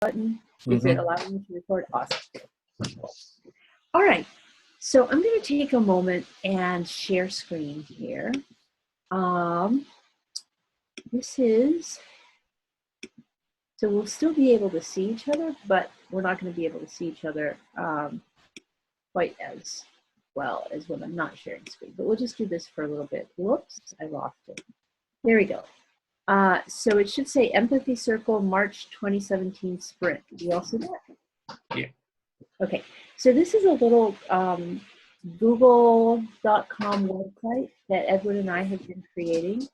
button. Is it allowing you to record? Awesome. All right. So I'm going to take a moment and share screen here. So we'll still be able to see each other, but we're not going to be able to see each other quite as well as when I'm not sharing screen. But we'll just do this for a little bit. Whoops, I lost it. There we go. So it should say Empathy Circle March 2017 Sprint. Do you all see that? Yeah. Okay. So this is a little Google.com website that Edward and I have been creating.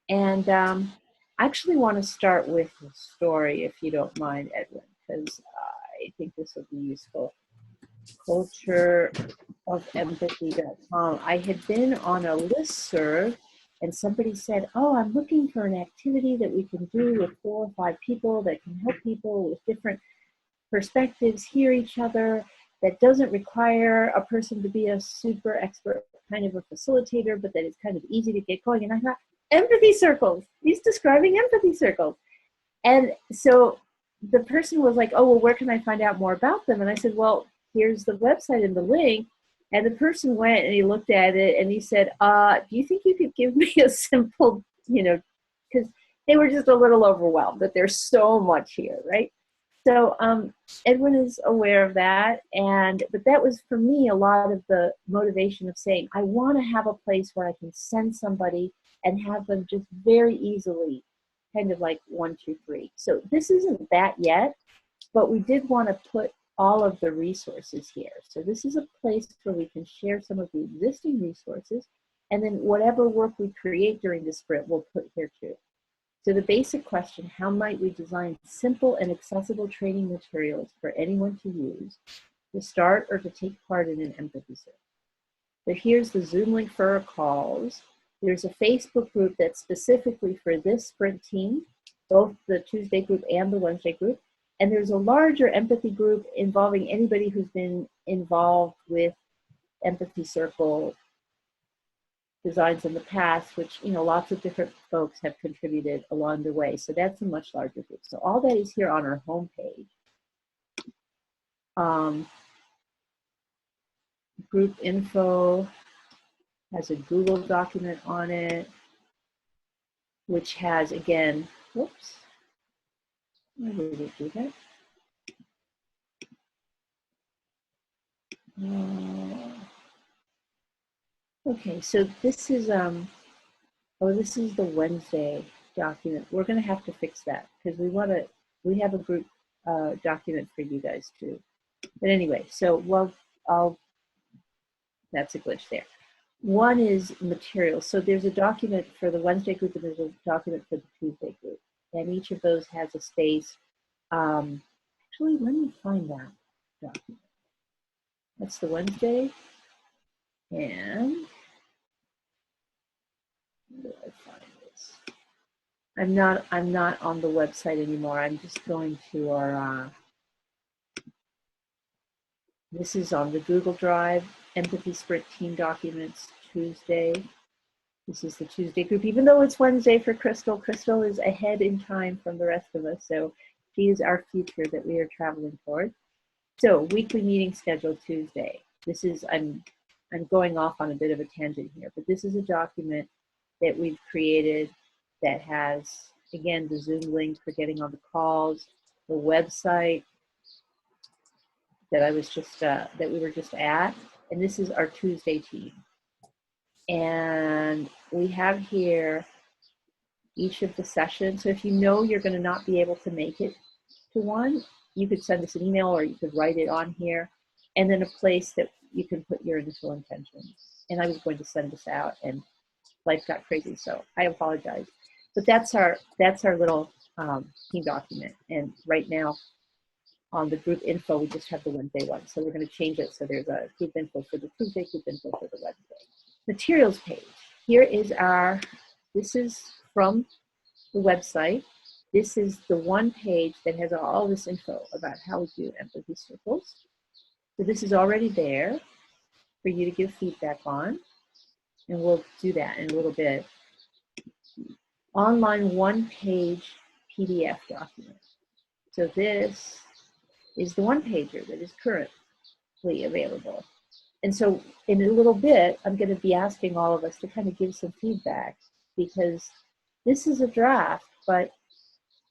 And I actually want to start with a story, if you don't mind, Edwin, because I think this will be useful. Cultureofempathy.com. I had been on a listserv, and somebody said, oh, I'm looking for an activity that we can do with 4 or 5 people that can help people with different perspectives hear each other, that doesn't require a person to be a super expert kind of a facilitator, but that it's kind of easy to get going. And I thought, empathy circles. He's describing empathy circles. And so the person was like, oh, well, where can I find out more about them? And I said, well, here's the website and the link. And the person went and he looked at it and he said, do you think you could give me a simple, because they were just a little overwhelmed that there's so much here, right? So Edwin is aware of that, but that was for me a lot of the motivation of saying, I want to have a place where I can send somebody and have them just very easily, kind of like 1, 2, 3. So this isn't that yet, but we did want to put all of the resources here. So this is a place where we can share some of the existing resources, and then whatever work we create during the sprint, we'll put here too. So the basic question, how might we design simple and accessible training materials for anyone to use to start or to take part in an empathy circle? So here's the Zoom link for our calls. There's a Facebook group that's specifically for this sprint team, both the Tuesday group and the Wednesday group. And there's a larger empathy group involving anybody who's been involved with empathy circle designs in the past, which, lots of different folks have contributed along the way. So that's a much larger group. So all that is here on our homepage. Group info has a Google document on it, which has, again, whoops, why did it do that? Okay, so this is this is the Wednesday document. We're going to have to fix that because we have a group document for you guys too. But anyway, so that's a glitch there. One is materials. So there's a document for the Wednesday group and there's a document for the Tuesday group. And each of those has a space. Actually, let me find that document. That's the Wednesday. And where do I find this? I'm not on the website anymore. I'm just going to our, this is on the Google Drive, Empathy Sprint Team Documents, Tuesday. This is the Tuesday group, even though it's Wednesday for Crystal. Crystal is ahead in time from the rest of us, so she is our future that we are traveling toward. So weekly meeting schedule Tuesday. This is, I'm going off on a bit of a tangent here, but this is a document that we've created that has, again, the Zoom link for getting on the calls, the website that I was just, that we were just at, and this is our Tuesday team. And we have here each of the sessions. So if you know you're going to not be able to make it to one, you could send us an email or you could write it on here, and then a place that you can put your initial intentions. And I was going to send this out and life got crazy, so I apologize. But that's our little team document. And right now on the group info, we just have the Wednesday one. So we're going to change it so there's a group info for the Tuesday, group info for the Wednesday. Materials page. Here is this is from the website. This is the one page that has all this info about how we do empathy circles. So this is already there for you to give feedback on, and we'll do that in a little bit. Online one-page PDF document. So this is the one pager that is currently available. And so in a little bit, I'm going to be asking all of us to kind of give some feedback, because this is a draft, but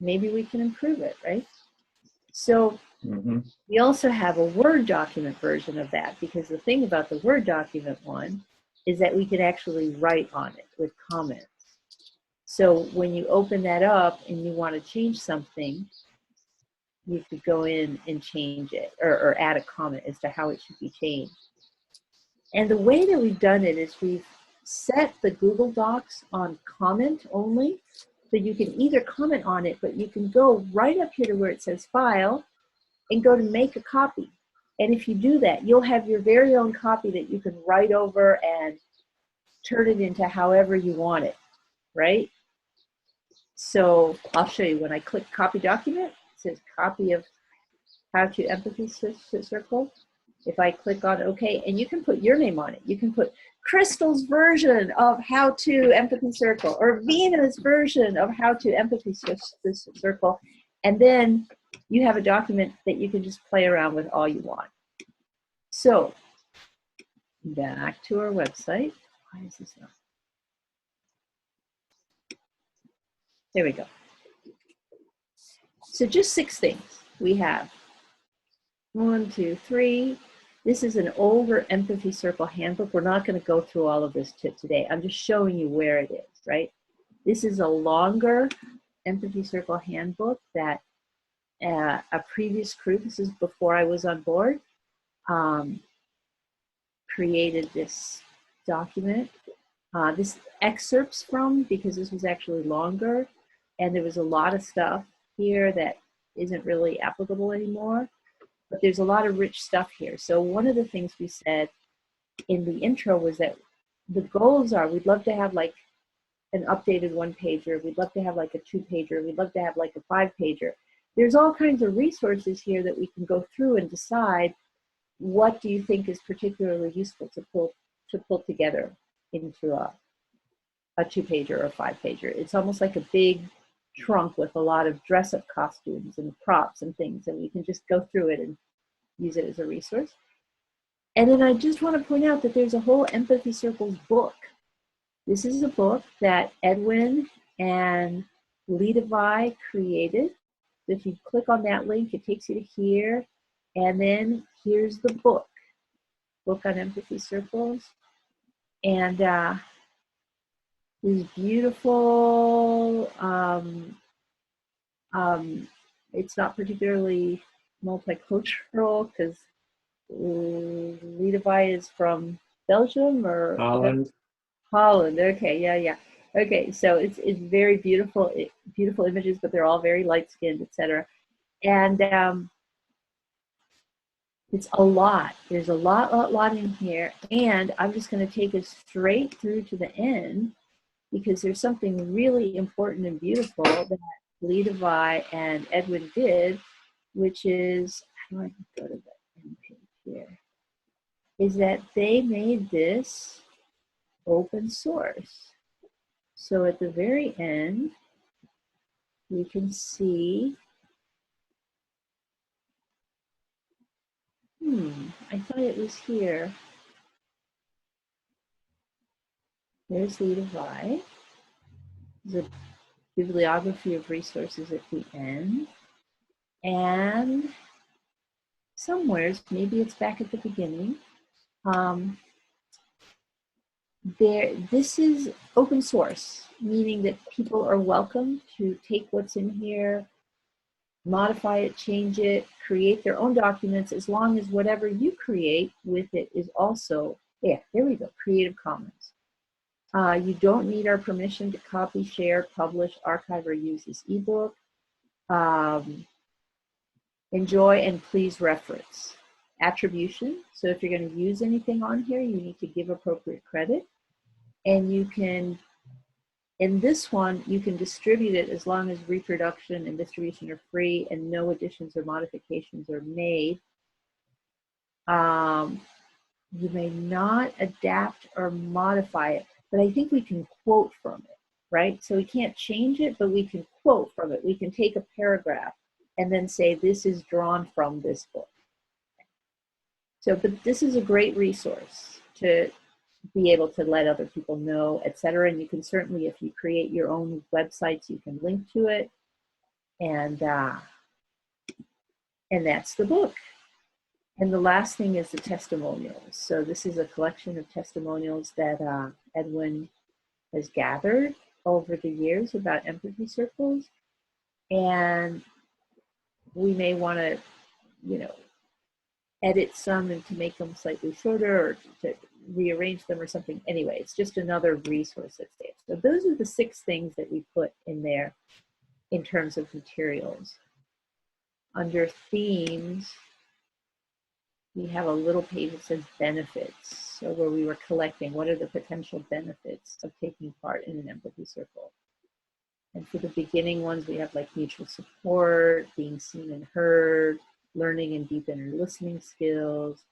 maybe we can improve it, right? So we also have a Word document version of that, because the thing about the Word document one is that we can actually write on it with comments. So when you open that up and you want to change something, you could go in and change it, or add a comment as to how it should be changed. And the way that we've done it is we've set the Google Docs on comment only. So you can either comment on it, but you can go right up here to where it says File and go to Make a Copy. And if you do that, you'll have your very own copy that you can write over and turn it into however you want it, right? So I'll show you. When I click Copy Document, it says Copy of How to Empathy Circle. If I click on OK, and you can put your name on it. You can put Crystal's version of How to Empathy Circle, or Vina's version of How to Empathy Circle. And then you have a document that you can just play around with all you want. So back to our website. Why is this not? There we go. So just 6 things we have. 1, 2, 3. This is an older Empathy Circle handbook. We're not going to go through all of this today. I'm just showing you where it is, right? This is a longer Empathy Circle handbook that a previous crew, this is before I was on board, created this document. This excerpts from, because this was actually longer, and there was a lot of stuff here that isn't really applicable anymore, but there's a lot of rich stuff here. So one of the things we said in the intro was that the goals are, we'd love to have like an updated 1-pager, we'd love to have like a 2-pager, we'd love to have like a 5-pager. There's all kinds of resources here that we can go through and decide what do you think is particularly useful to pull together into a 2-pager or a 5-pager. It's almost like a big trunk with a lot of dress-up costumes and props and things, and we can just go through it and use it as a resource. And then I just want to point out that there's a whole Empathy Circles book. This is a book that Edwin and Leadify created. So if you click on that link, it takes you to here, and then here's the book on Empathy Circles. And these beautiful, it's not particularly multicultural because Leadify is from Belgium or Holland. Holland. Okay, yeah. Okay, so it's very beautiful, beautiful images, but they're all very light skinned, etc. And it's a lot. There's a lot in here, and I'm just going to take us straight through to the end because there's something really important and beautiful that Leadify and Edwin did, which is, how do I go to the end page here? Is that they made this open source. So at the very end, you can see, I thought it was here. There's Leadify. There's a bibliography of resources at the end. And somewhere, maybe it's back at the beginning, this is open source, meaning that people are welcome to take what's in here, modify it, change it, create their own documents, as long as whatever you create with it is also, yeah, there we go, Creative Commons. You don't need our permission to copy, share, publish, archive, or use this ebook. Enjoy and please reference. Attribution, so if you're going to use anything on here, you need to give appropriate credit. And you can, in this one, you can distribute it as long as reproduction and distribution are free and no additions or modifications are made. You may not adapt or modify it, but I think we can quote from it, right? So we can't change it, but we can quote from it. We can take a paragraph and then say, this is drawn from this book. So, but this is a great resource to be able to let other people know, etc. And you can certainly, if you create your own websites, you can link to it. And that's the book. And the last thing is the testimonials. So this is a collection of testimonials that Edwin has gathered over the years about empathy circles. And we may want to, you know, edit some and to make them slightly shorter or to rearrange them or something. Anyway, it's just another resource that's there. So those are the 6 things that we put in there in terms of materials. Under themes, we have a little page that says benefits. So where we were collecting, what are the potential benefits of taking part in an empathy circle? And for the beginning ones, we have like mutual support, being seen and heard, learning and deep inner listening skills,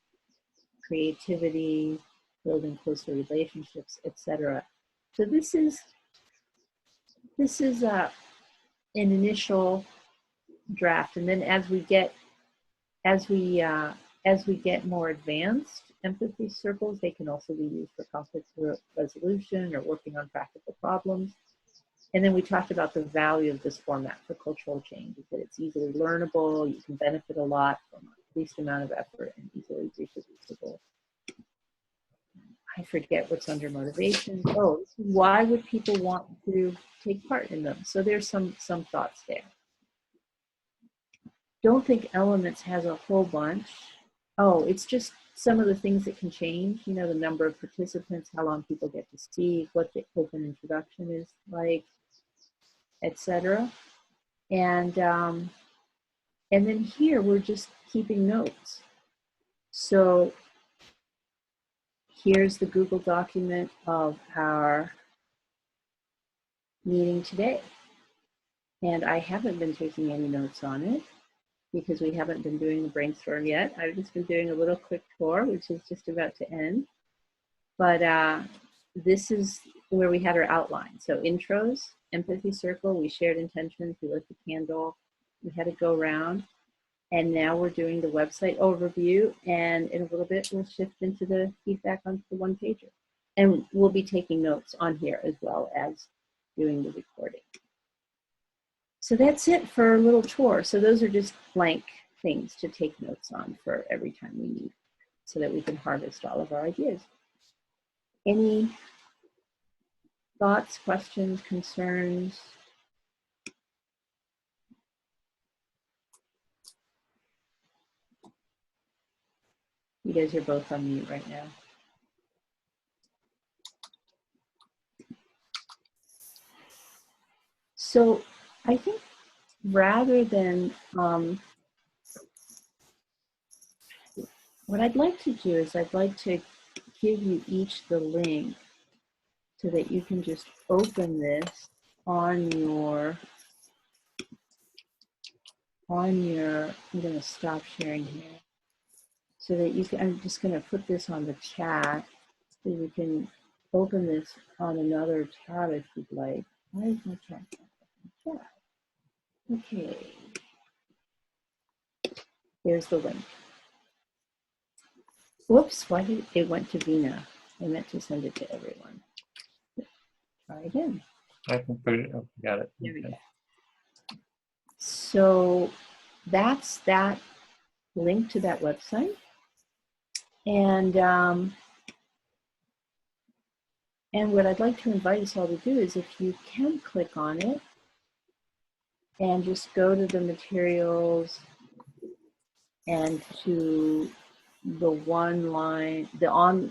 creativity, building closer relationships, etc. So this is an initial draft, and then as we get more advanced empathy circles, they can also be used for conflict resolution or working on practical problems. And then we talked about the value of this format for cultural change, that it's easily learnable, you can benefit a lot from the least amount of effort and easily reproducible. I forget what's under motivation. Oh, why would people want to take part in them? So there's some thoughts there. Don't think Elements has a whole bunch. Oh, it's just some of the things that can change, you know, the number of participants, how long people get to speak, what the open introduction is like, etc. And then here we're just keeping notes. So here's the Google document of our meeting today. And I haven't been taking any notes on it because we haven't been doing the brainstorm yet. I've just been doing a little quick tour, which is just about to end. But this is where we had our outline. So intros, empathy circle, we shared intentions, we lit the candle, we had to go around. And now we're doing the website overview, and in a little bit we'll shift into the feedback on the one pager. And we'll be taking notes on here as well as doing the recording. So that's it for a little tour. So those are just blank things to take notes on for every time we meet so that we can harvest all of our ideas. Any thoughts, questions, concerns? You guys are both on mute right now. So I think rather than, what I'd like to do is I'd like to give you each the link so that you can just open this on your, I'm going to stop sharing here so that you can, I'm just going to put this on the chat so you can open this on another tab if you'd like. Why is my chat? Okay. There's the link. Whoops, why did it went to Vina? I meant to send it to everyone. Try again. I can put it, oh, got it. There we go. So that's that link to that website. And what I'd like to invite us all to do is if you can click on it and just go to the materials and to the one line, either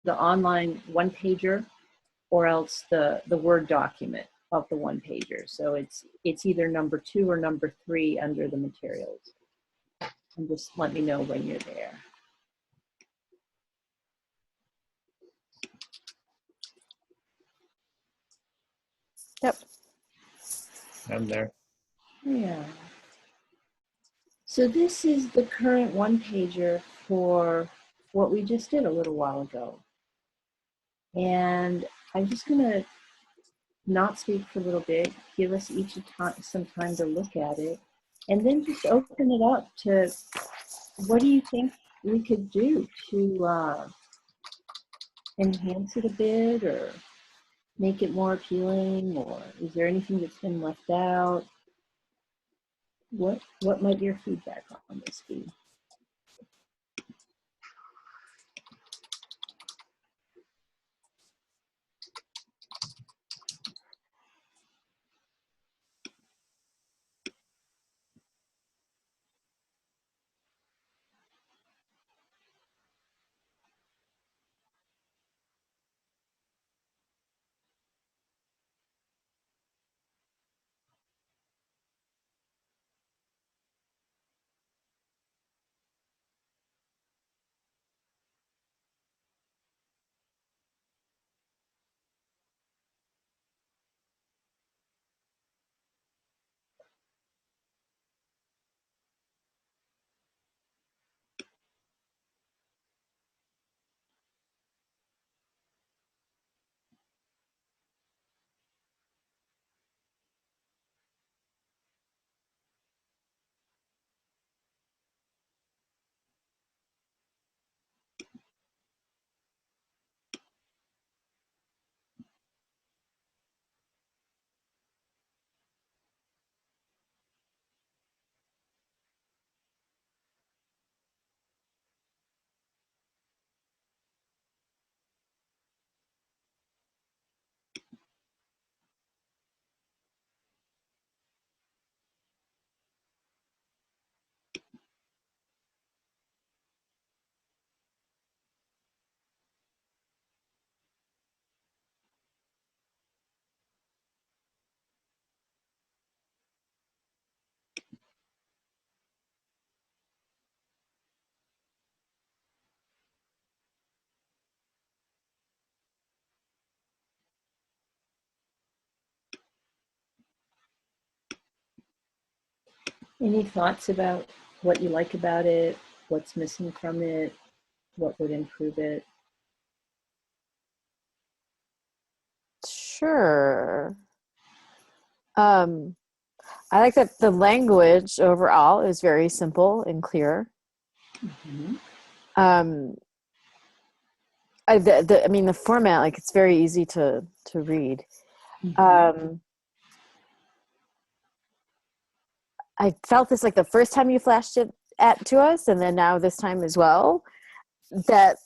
the online one pager or else the Word document of the one pager. So it's either number 2 or number 3 under the materials. And just let me know when you're there. Yep. I'm there. Yeah. So this is the current one pager for what we just did a little while ago. And I'm just gonna not speak for a little bit, give us each some time to look at it, and then just open it up to what do you think we could do to enhance it a bit or make it more appealing, or is there anything that's been left out? What might your feedback on this be? Any thoughts about what you like about it, what's missing from it, what would improve it? Sure. I like that the language overall is very simple and clear. Mhm. Um, I mean, the format, like it's very easy to read. Mhm. I felt this like the first time you flashed it to us, and then now this time as well. That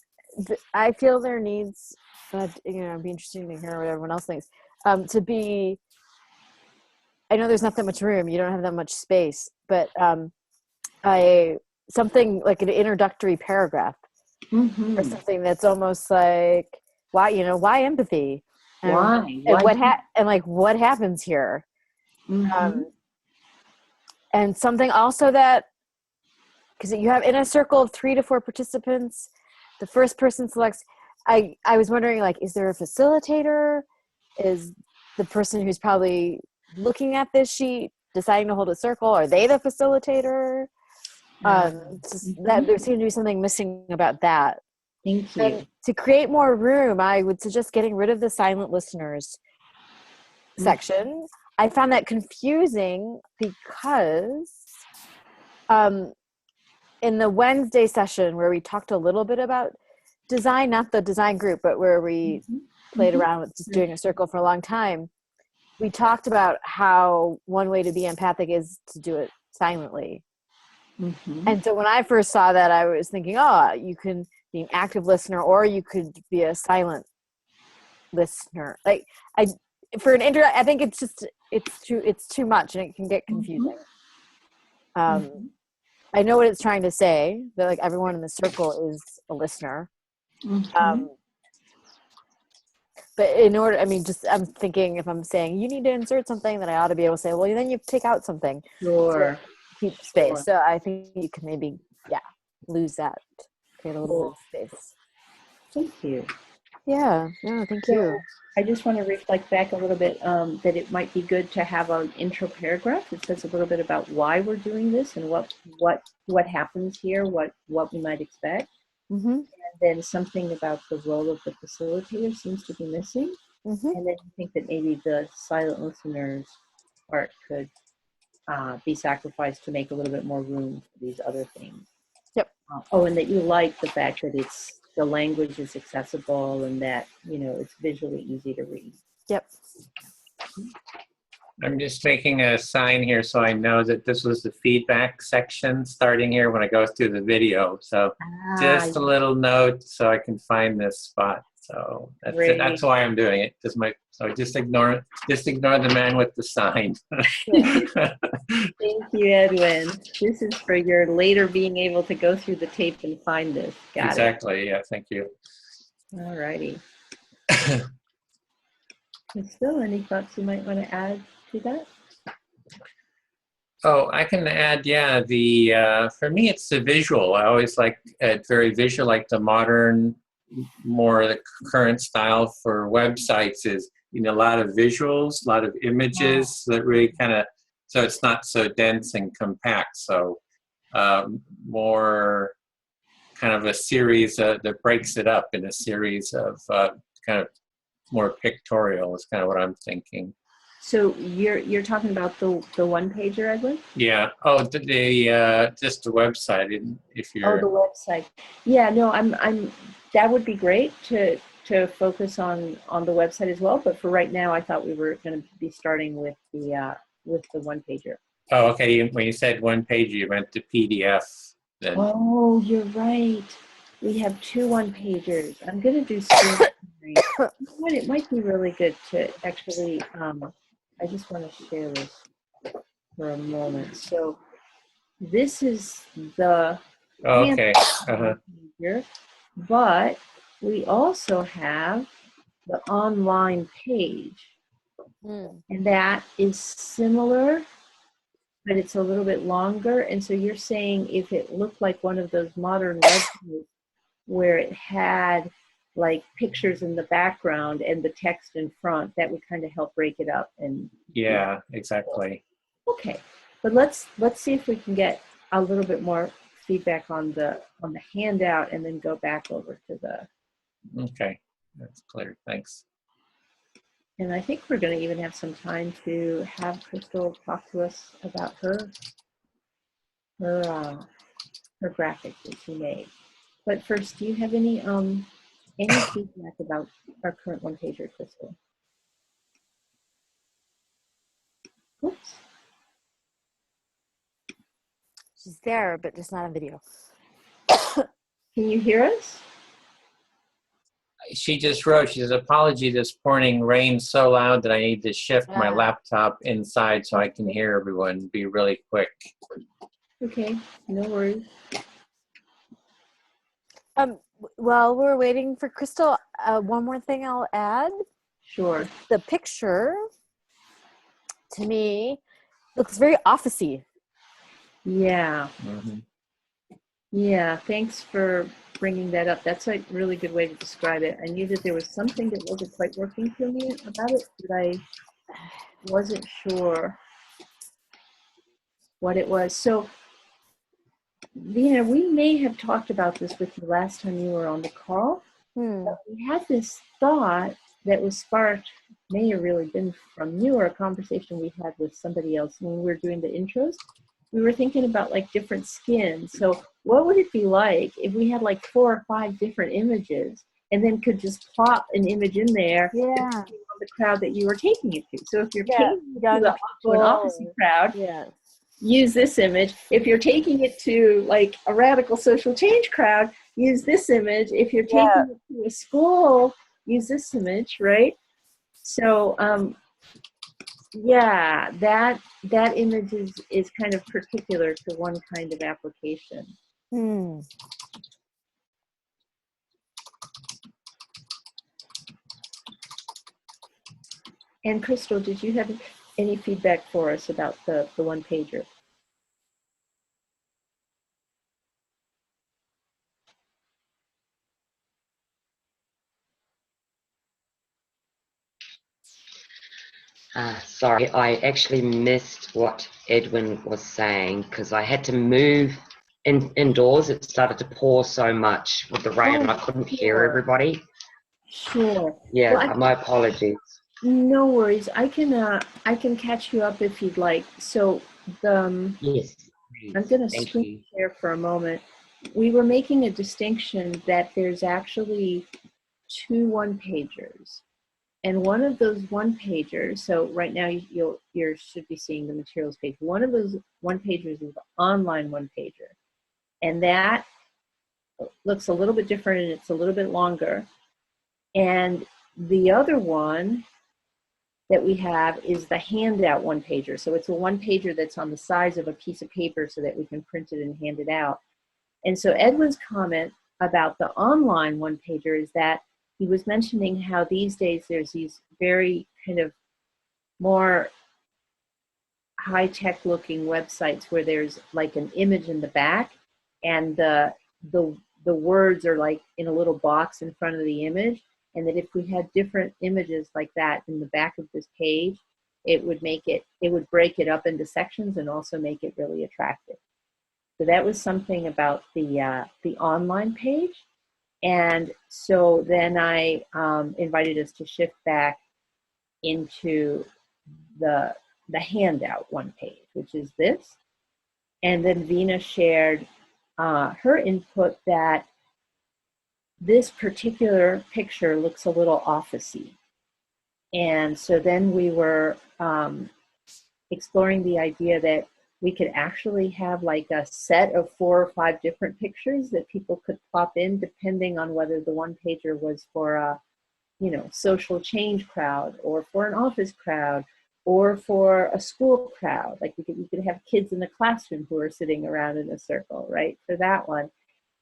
I feel there needs, you know, it'd be interesting to hear what everyone else thinks. To be, I know there's not that much room. You don't have that much space, but I something like an introductory paragraph or Mhm. something that's almost like why empathy Why? and Why? and like what happens here, Mhm. and something also that because you have in a circle of 3 to 4 participants, the first person selects. I was wondering, like, is there a facilitator? Is the person who's probably looking at this sheet deciding to hold a circle, are they the facilitator? That Mhm. there seemed to be something missing about that. Thank you. And to create more room, I would suggest getting rid of the silent listeners section. I found that confusing because in the Wednesday session where we talked a little bit about design, not the design group, but where we Mhm. played Mhm. around with just doing a circle for a long time, we talked about how one way to be empathic is to do it silently. Mhm. And so when I first saw that, I was thinking, oh, you can be an active listener or you could be a silent listener. Like I for an intro, I think it's too much and it can get Mhm. confusing. I know what it's trying to say, that like everyone in the circle is a listener. Mhm. But in order, I mean, just I'm thinking if I'm saying you need to insert something, that I ought to be able to say, well, then you take out something to Sure. keep Sure. space. So I think you can maybe, lose that, create a little bit Cool. of space. Thank you. Yeah, no, thank So you. I just want to reflect back a little bit that it might be good to have an intro paragraph that says a little bit about why we're doing this and what happens here, what we might expect. Mm-hmm. And then something about the role of the facilitator seems to be missing. Mhm. And then you think that maybe the silent listeners part could be sacrificed to make a little bit more room for these other things. Yep. Oh, and that you like the fact that the language is accessible and that, it's visually easy to read. Yep. I'm just making a sign here so I know that this was the feedback section starting here when I go through the video. So just a little note so I can find this spot. So that's it. That's why I'm doing it. So just ignore the man with the sign. Thank you, Edwin. This is for your later being able to go through the tape and find this. Got it. Exactly. Yeah. Thank you. All righty. Still, any thoughts you might want to add to that? Oh, I can add, yeah, for me, it's the visual. I always like it very visual, like the modern, more the current style for websites is, a lot of visuals, a lot of images that really kind of, so it's not so dense and compact. So more kind of a series that breaks it up in a series of kind of more pictorial is kind of what I'm thinking. So you're talking about the one pager, Edwin? Yeah. Oh, just the website. If you're. Oh, the website. Yeah. No, I'm. That would be great to focus on the website as well. But for right now, I thought we were going to be starting with the one pager. Oh, okay. When you said one page, you meant the PDF. Then. Oh, you're right. We have 2 one-pagers. I'm going to do screen sharing. It might be really good to actually, I just want to share this for a moment. So this is the okay. pager, but we also have the online page. And that is similar, but it's a little bit longer. And so you're saying if it looked like one of those modern websites where it had like pictures in the background and the text in front, that would kind of help break it up. And yeah, exactly. Okay, but let's see if we can get a little bit more feedback on the handout, and then go back over to the. Okay, that's clear. Thanks. And I think we're going to even have some time to have Crystal talk to us about her graphics that she made. But first, do you have any feedback about our current one pager, Crystal? Oops. She's there, but just not on video. Can you hear us? She just wrote, she says, apology, this pouring rain so loud that I need to shift my laptop inside so I can hear everyone. Be really quick. Okay, no worries. While we're waiting for Crystal, one more thing I'll add. Sure. The picture, to me, looks very office-y. Yeah. Mm-hmm. Yeah, thanks for bringing that up. That's a really good way to describe it. I knew that there was something that wasn't quite working for me about it, but I wasn't sure what it was. So, Vina, we may have talked about this with you last time you were on the call. But we had this thought that was sparked, may have really been from you or a conversation we had with somebody else when we were doing the intros. We were thinking about like different skins. So what would it be like if we had like 4 or 5 different images and then could just plop an image in there on the crowd that you were taking it to? So if you're taking it to an opposite crowd, use this image. If you're taking it to like a radical social change crowd, use this image. If you're taking it to a school, use this image, right? So that image is kind of particular to one kind of application. And Crystal, did you have any feedback for us about the one pager? Sorry, I actually missed what Edwin was saying because I had to move indoors. It started to pour so much with the rain and I couldn't hear everybody. Sure. Yeah, Well, my apologies. no worries. I can catch you up if you'd like. So the Yes, I'm please. going to Thank screen you. share for a moment. We were making a distinction that there's actually two one-pagers. And one of those one-pagers, so right now you should be seeing the materials page. One of those one-pagers is the online one-pager. And that looks a little bit different and it's a little bit longer. And the other one that we have is the handout one-pager. So it's a one-pager that's on the size of a piece of paper so that we can print it and hand it out. And so Edwin's comment about the online one-pager is that he was mentioning how these days there's these very kind of more high-tech looking websites where there's like an image in the back and the words are like in a little box in front of the image, and that if we had different images like that in the back of this page, it would break it up into sections and also make it really attractive. So that was something about the online page. And so then I invited us to shift back into the handout one page, which is this. And then Vina shared her input that this particular picture looks a little officey. And so then we were exploring the idea that we could actually have like a set of 4 or 5 different pictures that people could plop in depending on whether the one pager was for a, social change crowd or for an office crowd or for a school crowd. Like you could have kids in the classroom who are sitting around in a circle, right, for that one.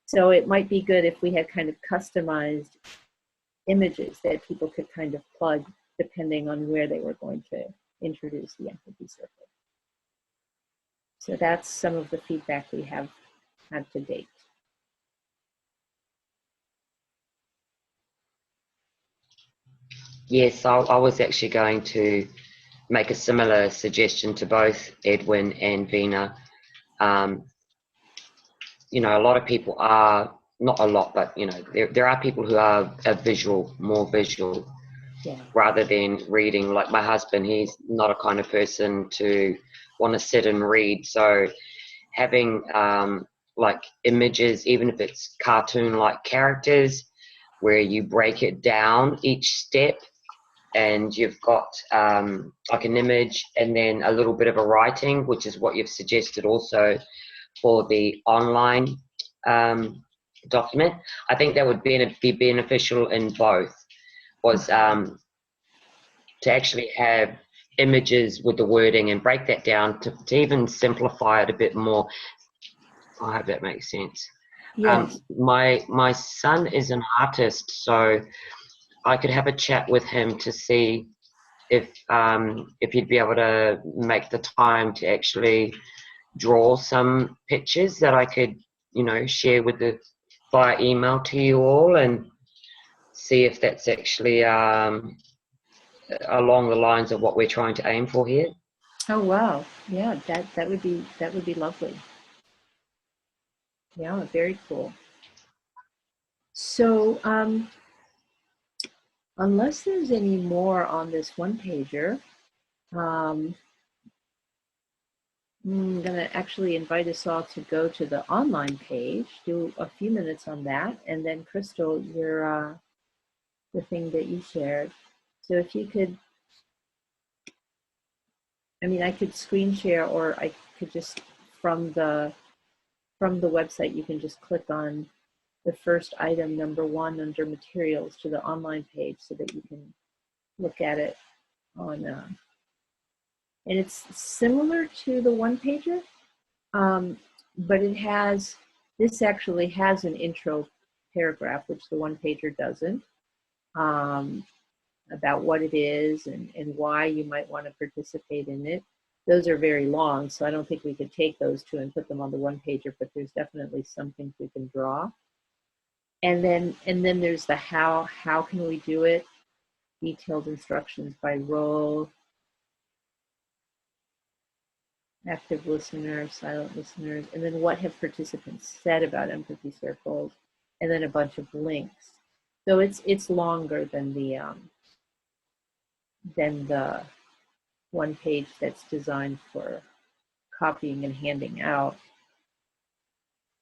So it might be good if we had kind of customized images that people could kind of plug depending on where they were going to introduce the empathy circle. So that's some of the feedback we have had to date. Yes, I was actually going to make a similar suggestion to both Edwin and Vina. A lot of people are, not a lot, but, there are people who are more visual Yeah. rather than reading. Like my husband, he's not a kind of person to want to sit and read. So having like images, even if it's cartoon-like characters, where you break it down each step and you've got like an image and then a little bit of a writing, which is what you've suggested also for the online document. I think that would be beneficial in both, was to actually have images with the wording and break that down to even simplify it a bit more. I hope that makes sense. Yes. My son is an artist, so I could have a chat with him to see if he'd be able to make the time to actually draw some pictures that I could, share via email to you all, and see if that's actually along the lines of what we're trying to aim for here. Oh wow. Yeah, that would be lovely. Yeah, very cool. So unless there's any more on this one pager, I'm going to actually invite us all to go to the online page, do a few minutes on that, and then Crystal, your the thing that you shared. So if you could, I could screen share, or I could just from the website, you can just click on the first item, number 1, under materials, to the online page so that you can look at it on, and it's similar to the one pager, but this actually has an intro paragraph, which the one pager doesn't, about what it is and why you might want to participate in it. Those are very long, so I don't think we could take those two and put them on the one pager, but there's definitely some things we can draw. And then there's the how can we do it? Detailed instructions by role, active listener, silent listeners, and then what have participants said about empathy circles, and then a bunch of links. So it's longer than the one page that's designed for copying and handing out.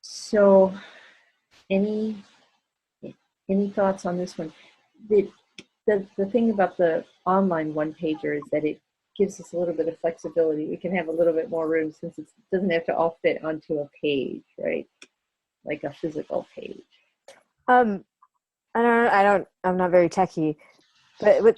So any thoughts on this one? The thing about the online one pager is that it gives us a little bit of flexibility. We can have a little bit more room since it doesn't have to all fit onto a page, right? Like a physical page. I'm not very techy, but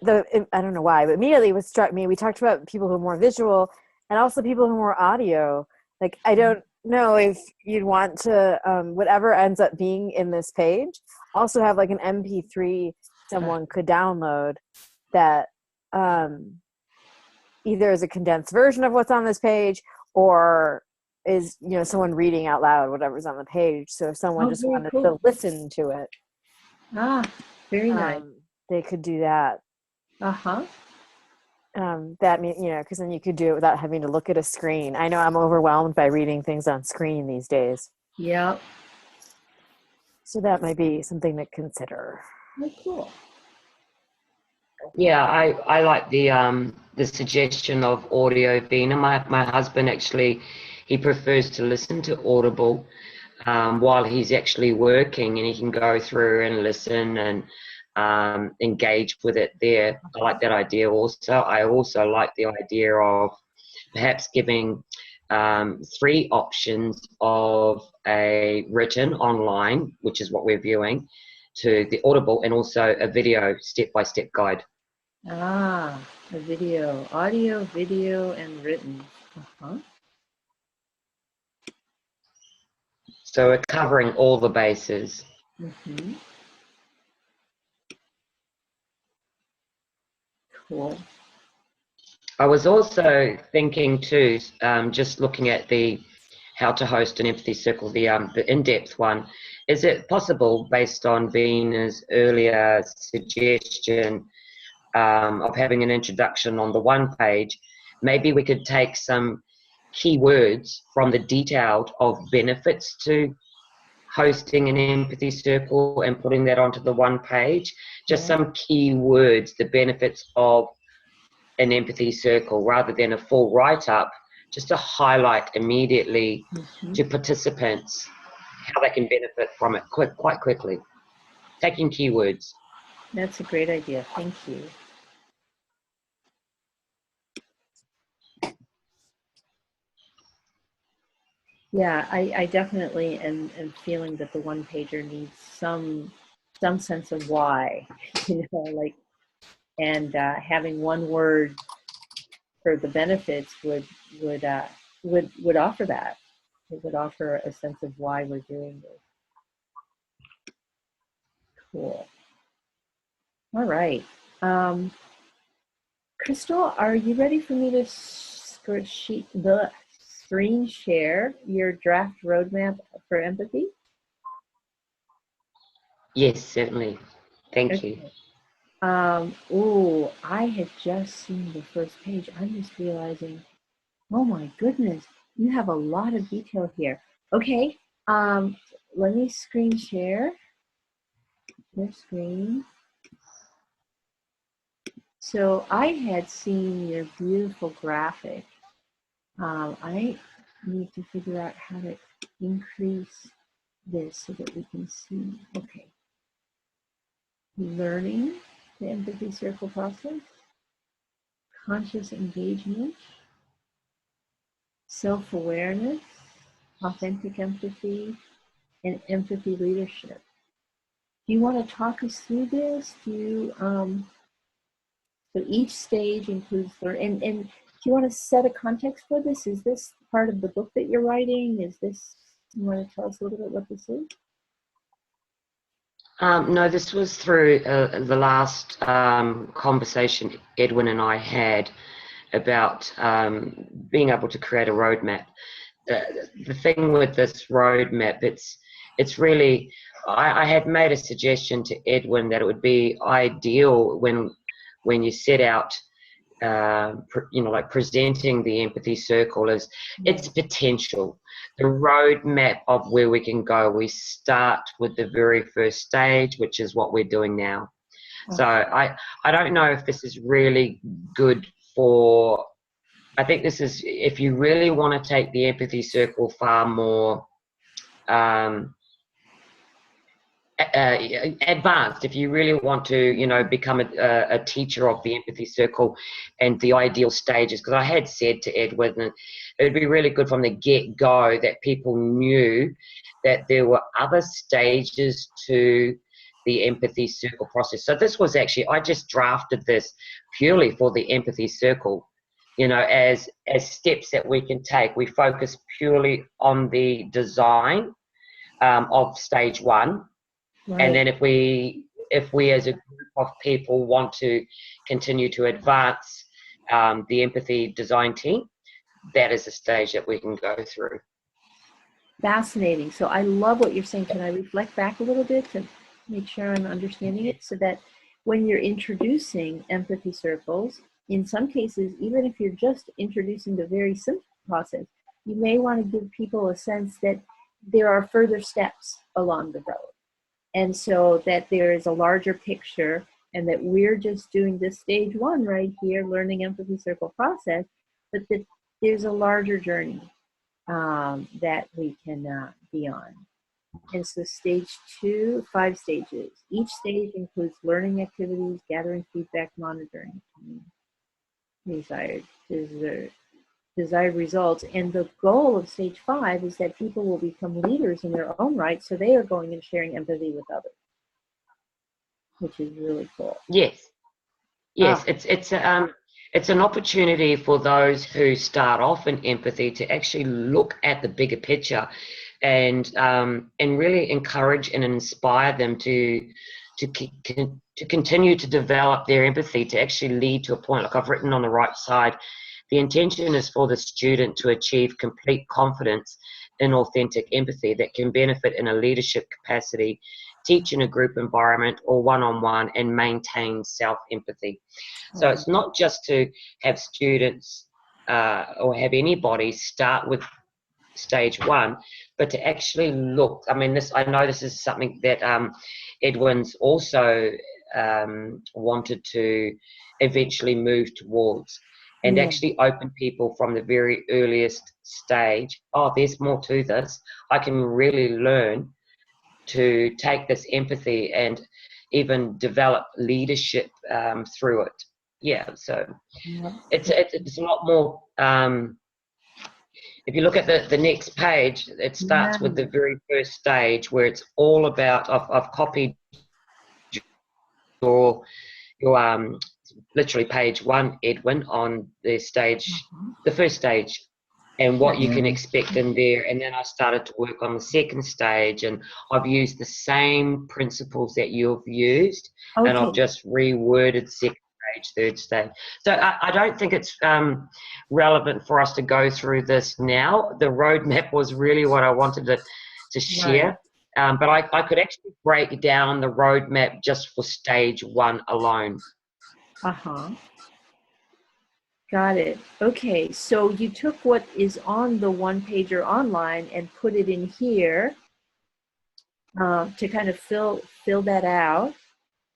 I don't know why, but immediately what struck me, we talked about people who are more visual and also people who are more audio. Like, I don't know if you'd want to, whatever ends up being in this page, also have like an MP3 someone could download that either is a condensed version of what's on this page or is, someone reading out loud whatever's on the page. So if someone just wanted to listen to it, very nice. They could do that. Uh-huh. That means, because then you could do it without having to look at a screen. I know I'm overwhelmed by reading things on screen these days. Yeah. So that might be something to consider. Oh, cool. Yeah, I like the suggestion of Audio Beaner. My husband actually, he prefers to listen to Audible while he's actually working, and he can go through and listen and engage with it there. I like that idea also. I also like the idea of perhaps giving 3 options of a written online, which is what we're viewing, to the Audible, and also a video step-by-step guide. A video, audio, video, and written. Uh-huh. So we're covering all the bases. Mm-hmm. Cool. I was also thinking too, just looking at the how to host an empathy circle, the in-depth one. Is it possible, based on Vina's earlier suggestion of having an introduction on the one page, maybe we could take some keywords from the detailed of benefits to hosting an empathy circle and putting that onto the one page? Just some keywords, the benefits of an empathy circle, rather than a full write-up, just to highlight immediately to participants how they can benefit from it quite quickly. Taking keywords. That's a great idea. Thank you. Yeah, I definitely am feeling that the one pager needs some sense of why, like, and having one word for the benefits would offer that. It would offer a sense of why we're doing this. Cool. All right. Crystal, are you ready for me to screen share your draft roadmap for empathy? Yes, certainly. Thank you. I had just seen the first page. I'm just realizing, oh my goodness, you have a lot of detail here. Okay, let me screen share your screen. So I had seen your beautiful graphic. I need to figure out how to increase this so that we can see. Okay. Learning the empathy circle process, conscious engagement, self-awareness, authentic empathy, and empathy leadership. Do you want to talk us through this? So each stage includes and do you want to set a context for this? Is this part of the book that you're writing? You want to tell us a little bit what this is? No, this was through the last conversation Edwin and I had about being able to create a roadmap. The thing with this roadmap, it's really, I had made a suggestion to Edwin that it would be ideal when you set out like presenting the empathy circle is its potential, the roadmap of where we can go. We start with the very first stage, which is what we're doing now. So I don't know if this is really good for, I think this is, if you really want to take the empathy circle far more advanced, if you really want to, become a teacher of the empathy circle and the ideal stages, because I had said to Edwin that it would be really good from the get-go that people knew that there were other stages to the empathy circle process. So this was actually, I just drafted this purely for the empathy circle, as steps that we can take. We focus purely on the design of stage one. Right. And then if we as a group of people want to continue to advance the empathy design team, that is a stage that we can go through. Fascinating. So I love what you're saying. Can I reflect back a little bit to make sure I'm understanding it? So that when you're introducing empathy circles, in some cases, even if you're just introducing the very simple process, you may want to give people a sense that there are further steps along the road. And so that there is a larger picture, and that we're just doing this stage one right here, learning empathy circle process, but that there's a larger journey that we can be on. And so stage 2, 5 stages. Each stage includes learning activities, gathering feedback, monitoring desired results. And the goal of stage 5 is that people will become leaders in their own right, so they are going and sharing empathy with others, which is really cool. Yes, it's an opportunity for those who start off in empathy to actually look at the bigger picture, and really encourage and inspire them to continue to develop their empathy, to actually lead to a point. Like I've written on the right side, the intention is for the student to achieve complete confidence in authentic empathy that can benefit in a leadership capacity, teach in a group environment or one-on-one, and maintain self-empathy. So it's not just to have students or have anybody start with stage 1, but to actually look. I mean, I know this is something that Edwin's also wanted to eventually move towards, and actually open people from the very earliest stage. Oh, there's more to this. I can really learn to take this empathy and even develop leadership through it. Yeah, so it's a lot more. If you look at the next page, it starts with the very first stage, where it's all about. I've copied your literally page 1, Edwin, on the stage, the first stage, and what you can expect in there. And then I started to work on the second stage, and I've used the same principles that you've used, and I've just reworded second stage, third stage. So I don't think it's relevant for us to go through this now. The roadmap was really what I wanted to share. But I could actually break down the roadmap just for stage 1 alone. Got it. Okay, so you took what is on the one-pager online and put it in here to kind of fill that out.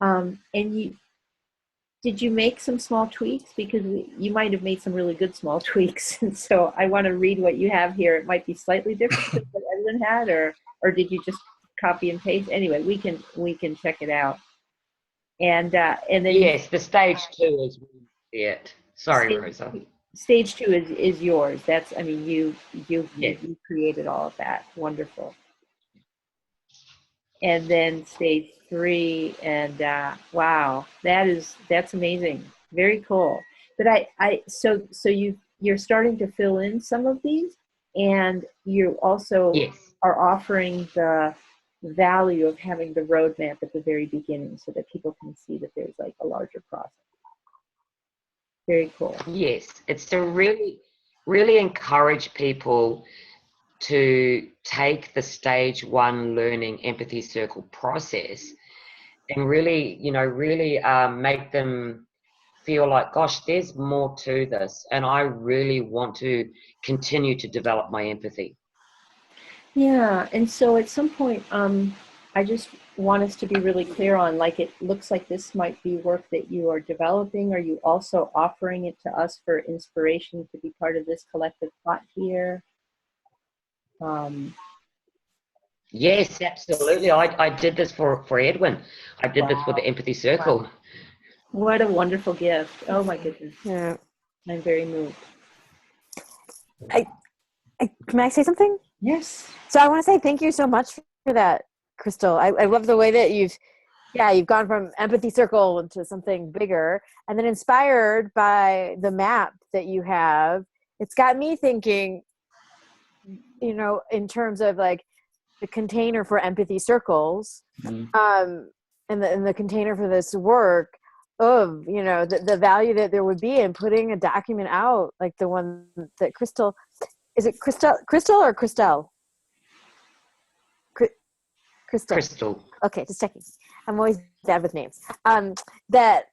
And did you make some small tweaks? Because you might have made some really good small tweaks. And so I want to read what you have here. It might be slightly different than what Edwin had, or did you just copy and paste? Anyway, we can check it out. And then yes, the stage 2 is it. Sorry, Rosa. Stage 2 is yours. That's, I mean, you created all of that. Wonderful. And then stage 3, and wow, that's amazing. Very cool. But so you're starting to fill in some of these, and you also are offering the value of having the roadmap at the very beginning, so that people can see that there's like a larger process. Very cool. Yes, it's to really, really encourage people to take the stage 1 learning empathy circle process and really, really make them feel like, gosh, there's more to this, and I really want to continue to develop my empathy. Yeah, and so at some point, I just want us to be really clear on, like, it looks like this might be work that you are developing. Are you also offering it to us for inspiration to be part of this collective thought here? Yes, absolutely. I did this for Edwin. I did this for the Wow. Empathy Circle. What a wonderful gift. Oh my goodness. Yeah. I'm very moved. Can I say something? Yes. So I want to say thank you so much for that, Crystal. I love the way that you've gone from Empathy Circle into something bigger, and then inspired by the map that you have. It's got me thinking, in terms of like the container for Empathy Circles, and the container for this work of, the value that there would be in putting a document out like the one that Crystal, is it Crystal or Christelle? Crystal. Okay, just checking. I'm always bad with names. That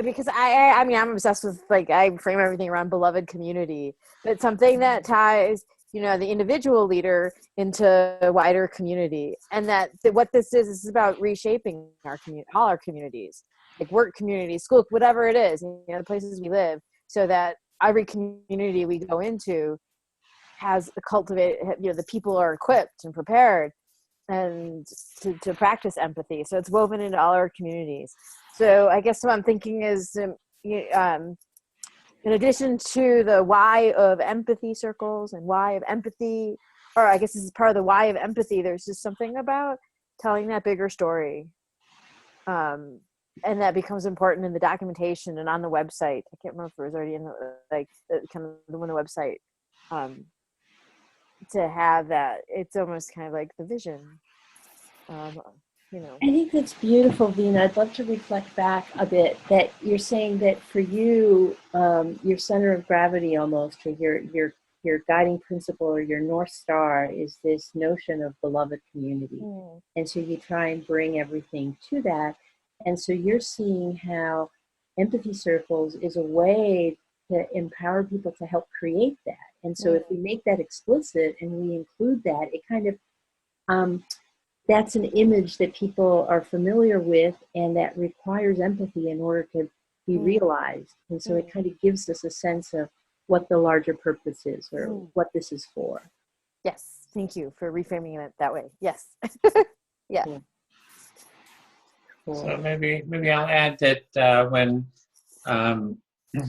because I mean, I'm obsessed with, like, I frame everything around beloved community, but something that ties, the individual leader into a wider community, and that what this is about reshaping our community, all our communities, like work communities, school, whatever it is, the places we live, so that every community we go into has the people are equipped and prepared and to practice empathy. So it's woven into all our communities. So I guess what I'm thinking is, in addition to the why of empathy circles and why of empathy, or I guess this is part of the why of empathy, there's just something about telling that bigger story. And that becomes important in the documentation and on the website. I can't remember if it was already in kind of the website. To have that, it's almost kind of like the vision. I think that's beautiful, Vina. I'd love to reflect back a bit that you're saying that for you, your center of gravity almost, or your guiding principle or your North Star is this notion of beloved community. And so you try and bring everything to that. And so you're seeing how Empathy Circles is a way to empower people to help create that. And so if we make that explicit and we include that, it kind of, that's an image that people are familiar with and that requires empathy in order to be realized. And so it kind of gives us a sense of what the larger purpose is, or what this is for. Yes. Thank you for reframing it that way. Yes. Yeah. Cool. So maybe I'll add that when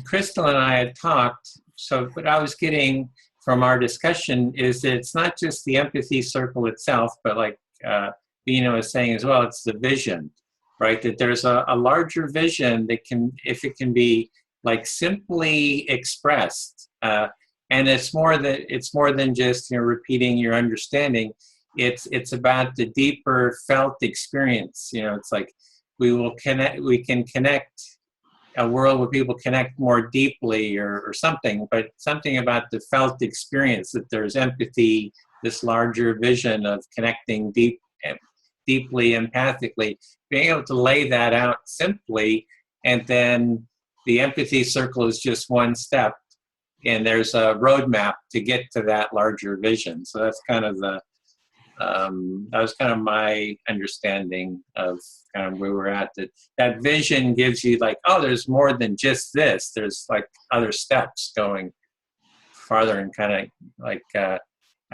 Crystal and I had talked, so what I was getting from our discussion is that it's not just the empathy circle itself, but like Vina was saying as well, it's the vision, right? That there's a larger vision that can, if it can be like simply expressed, and it's more than just repeating your understanding. It's about the deeper felt experience. It's like we can connect a world where people connect more deeply or something, but something about the felt experience, that there's empathy, this larger vision of connecting deeply, empathically, being able to lay that out simply, and then the empathy circle is just one step, and there's a roadmap to get to that larger vision. So that's kind of that was kind of my understanding of kind of where we're at. That vision gives you like, oh, there's more than just this. There's like other steps going farther, and kind of like I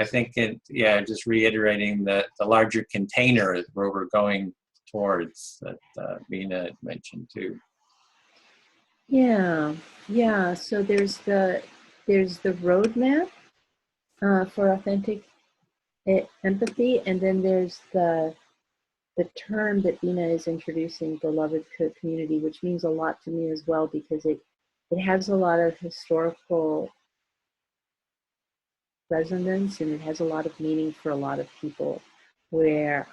think just reiterating the larger container is where we're going towards, that Vina had mentioned too. Yeah. So there's the roadmap for authentic empathy, and then there's the term that Vina is introducing, beloved community, which means a lot to me as well, because it has a lot of historical resonance, and it has a lot of meaning for a lot of people, where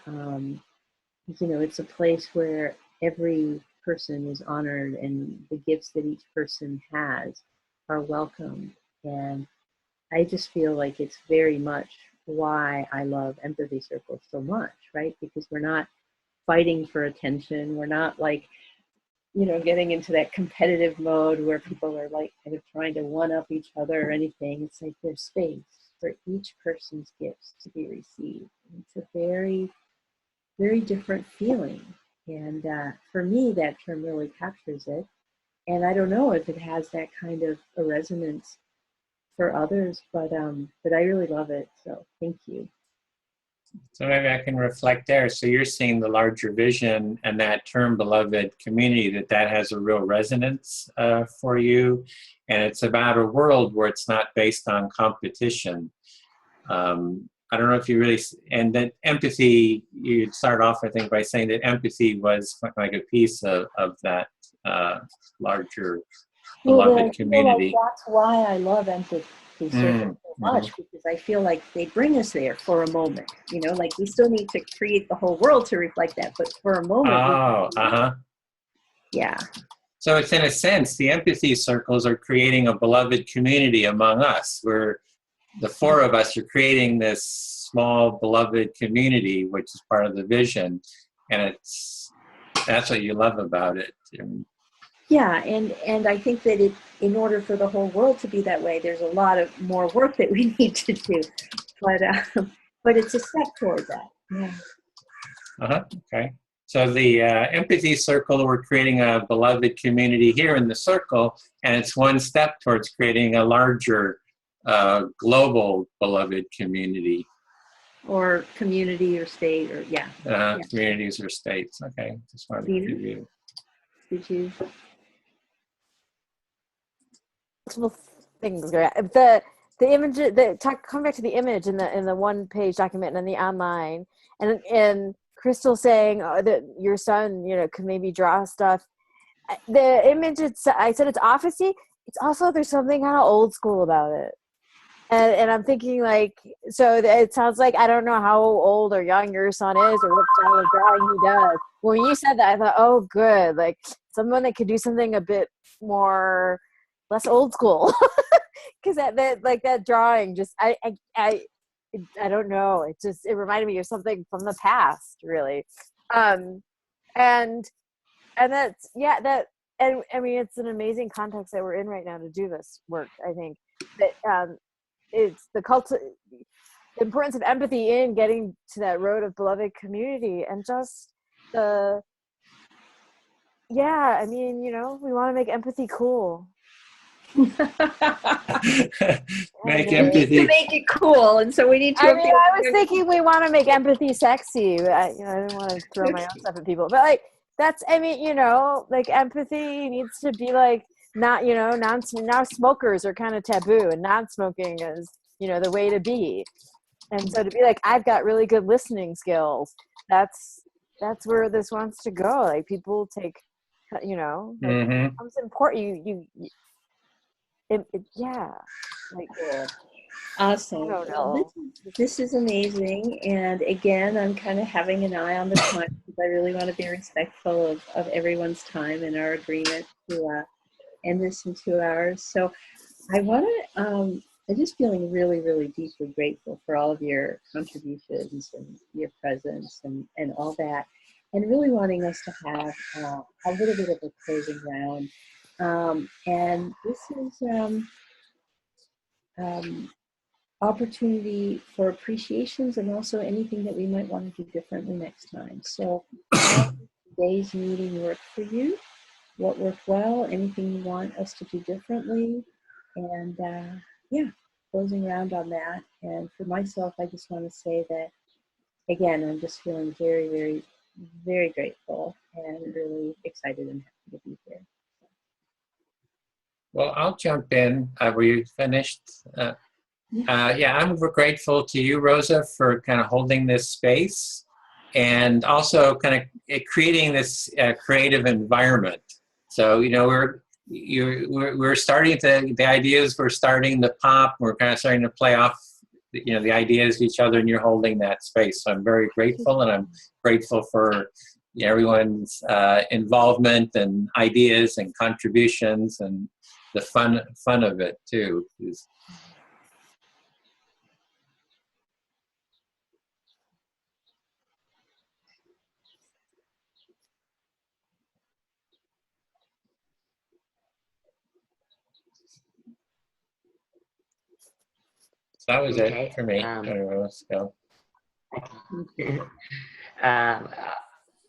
it's a place where every person is honored and the gifts that each person has are welcomed. And I just feel like it's very much why I love Empathy Circle so much, right? Because we're not fighting for attention. We're not like getting into that competitive mode where people are like kind of trying to one up each other or anything. It's like there's space for each person's gifts to be received. And it's a very, very different feeling. And for me, that term really captures it. And I don't know if it has that kind of a resonance for others, but I really love it. So thank you. So maybe I can reflect there. So you're seeing the larger vision and that term beloved community, that has a real resonance for you. And it's about a world where it's not based on competition. I don't know if you really, and that empathy, you'd start off, I think, by saying that empathy was like a piece of that larger beloved community. Like that's why I love empathy circles so much, because I feel like they bring us there for a moment. Like we still need to create the whole world to reflect that, but for a moment. Yeah. So it's, in a sense, the empathy circles are creating a beloved community among us, where the four of us are creating this small beloved community, which is part of the vision. And that's what you love about it. Yeah, and I think that in order for the whole world to be that way, there's a lot of more work that we need to do, but it's a step toward that. Yeah. Okay. So the empathy circle, we're creating a beloved community here in the circle, and it's one step towards creating a larger global beloved community. Or community or state or communities or states. Okay, just wanted to give you. Did you? Multiple things. The image, come back to the image in the one page document and the online, and Crystal saying that your son, could maybe draw stuff. The image, I said it's officey. It's also, there's something kind of old school about it. And I'm thinking so it sounds like, I don't know how old or young your son is or what style of drawing he does. When you said that, I thought, oh, good. Like someone that could do something a bit more, less old school. Because that drawing just, I don't know. It reminded me of something from the past, really. And that's, and I mean, it's an amazing context that we're in right now to do this work. I think that, it's the importance of empathy in getting to that road of beloved community, and just I mean, we want to make empathy cool. Make empathy. To make it cool, and so we need to. I mean, I was thinking we want to make empathy sexy. I didn't want to throw my own stuff at people, but that's. I mean, empathy needs to be not, now smokers are kind of taboo, and non-smoking is, the way to be. And so to be I've got really good listening skills, that's where this wants to go. People take, it's important. Awesome. Well, this is amazing. And again, I'm kind of having an eye on the time, because I really want to be respectful of everyone's time and our agreement to end this in 2 hours. So I want to, I'm just feeling really, really deeply grateful for all of your contributions and your presence and all that, and really wanting us to have a little bit of a closing round. And this is opportunity for appreciations, and also anything that we might want to do differently next time. So how did today's meeting work for you? What worked well? Anything you want us to do differently? And closing around on that. And for myself, I just want to say that, again, I'm just feeling very, very, very grateful and really excited and happy to be here. Well, I'll jump in. Were you finished? I'm grateful to you, Rosa, for kind of holding this space, and also kind of creating this creative environment. So, we're starting the ideas, we're starting to pop, we're kind of starting to play off, the ideas of each other, and you're holding that space. So I'm very grateful, and I'm grateful for everyone's involvement and ideas and contributions, and the fun of it too. So that was Okay. it for me. Anyway, let's go. Um,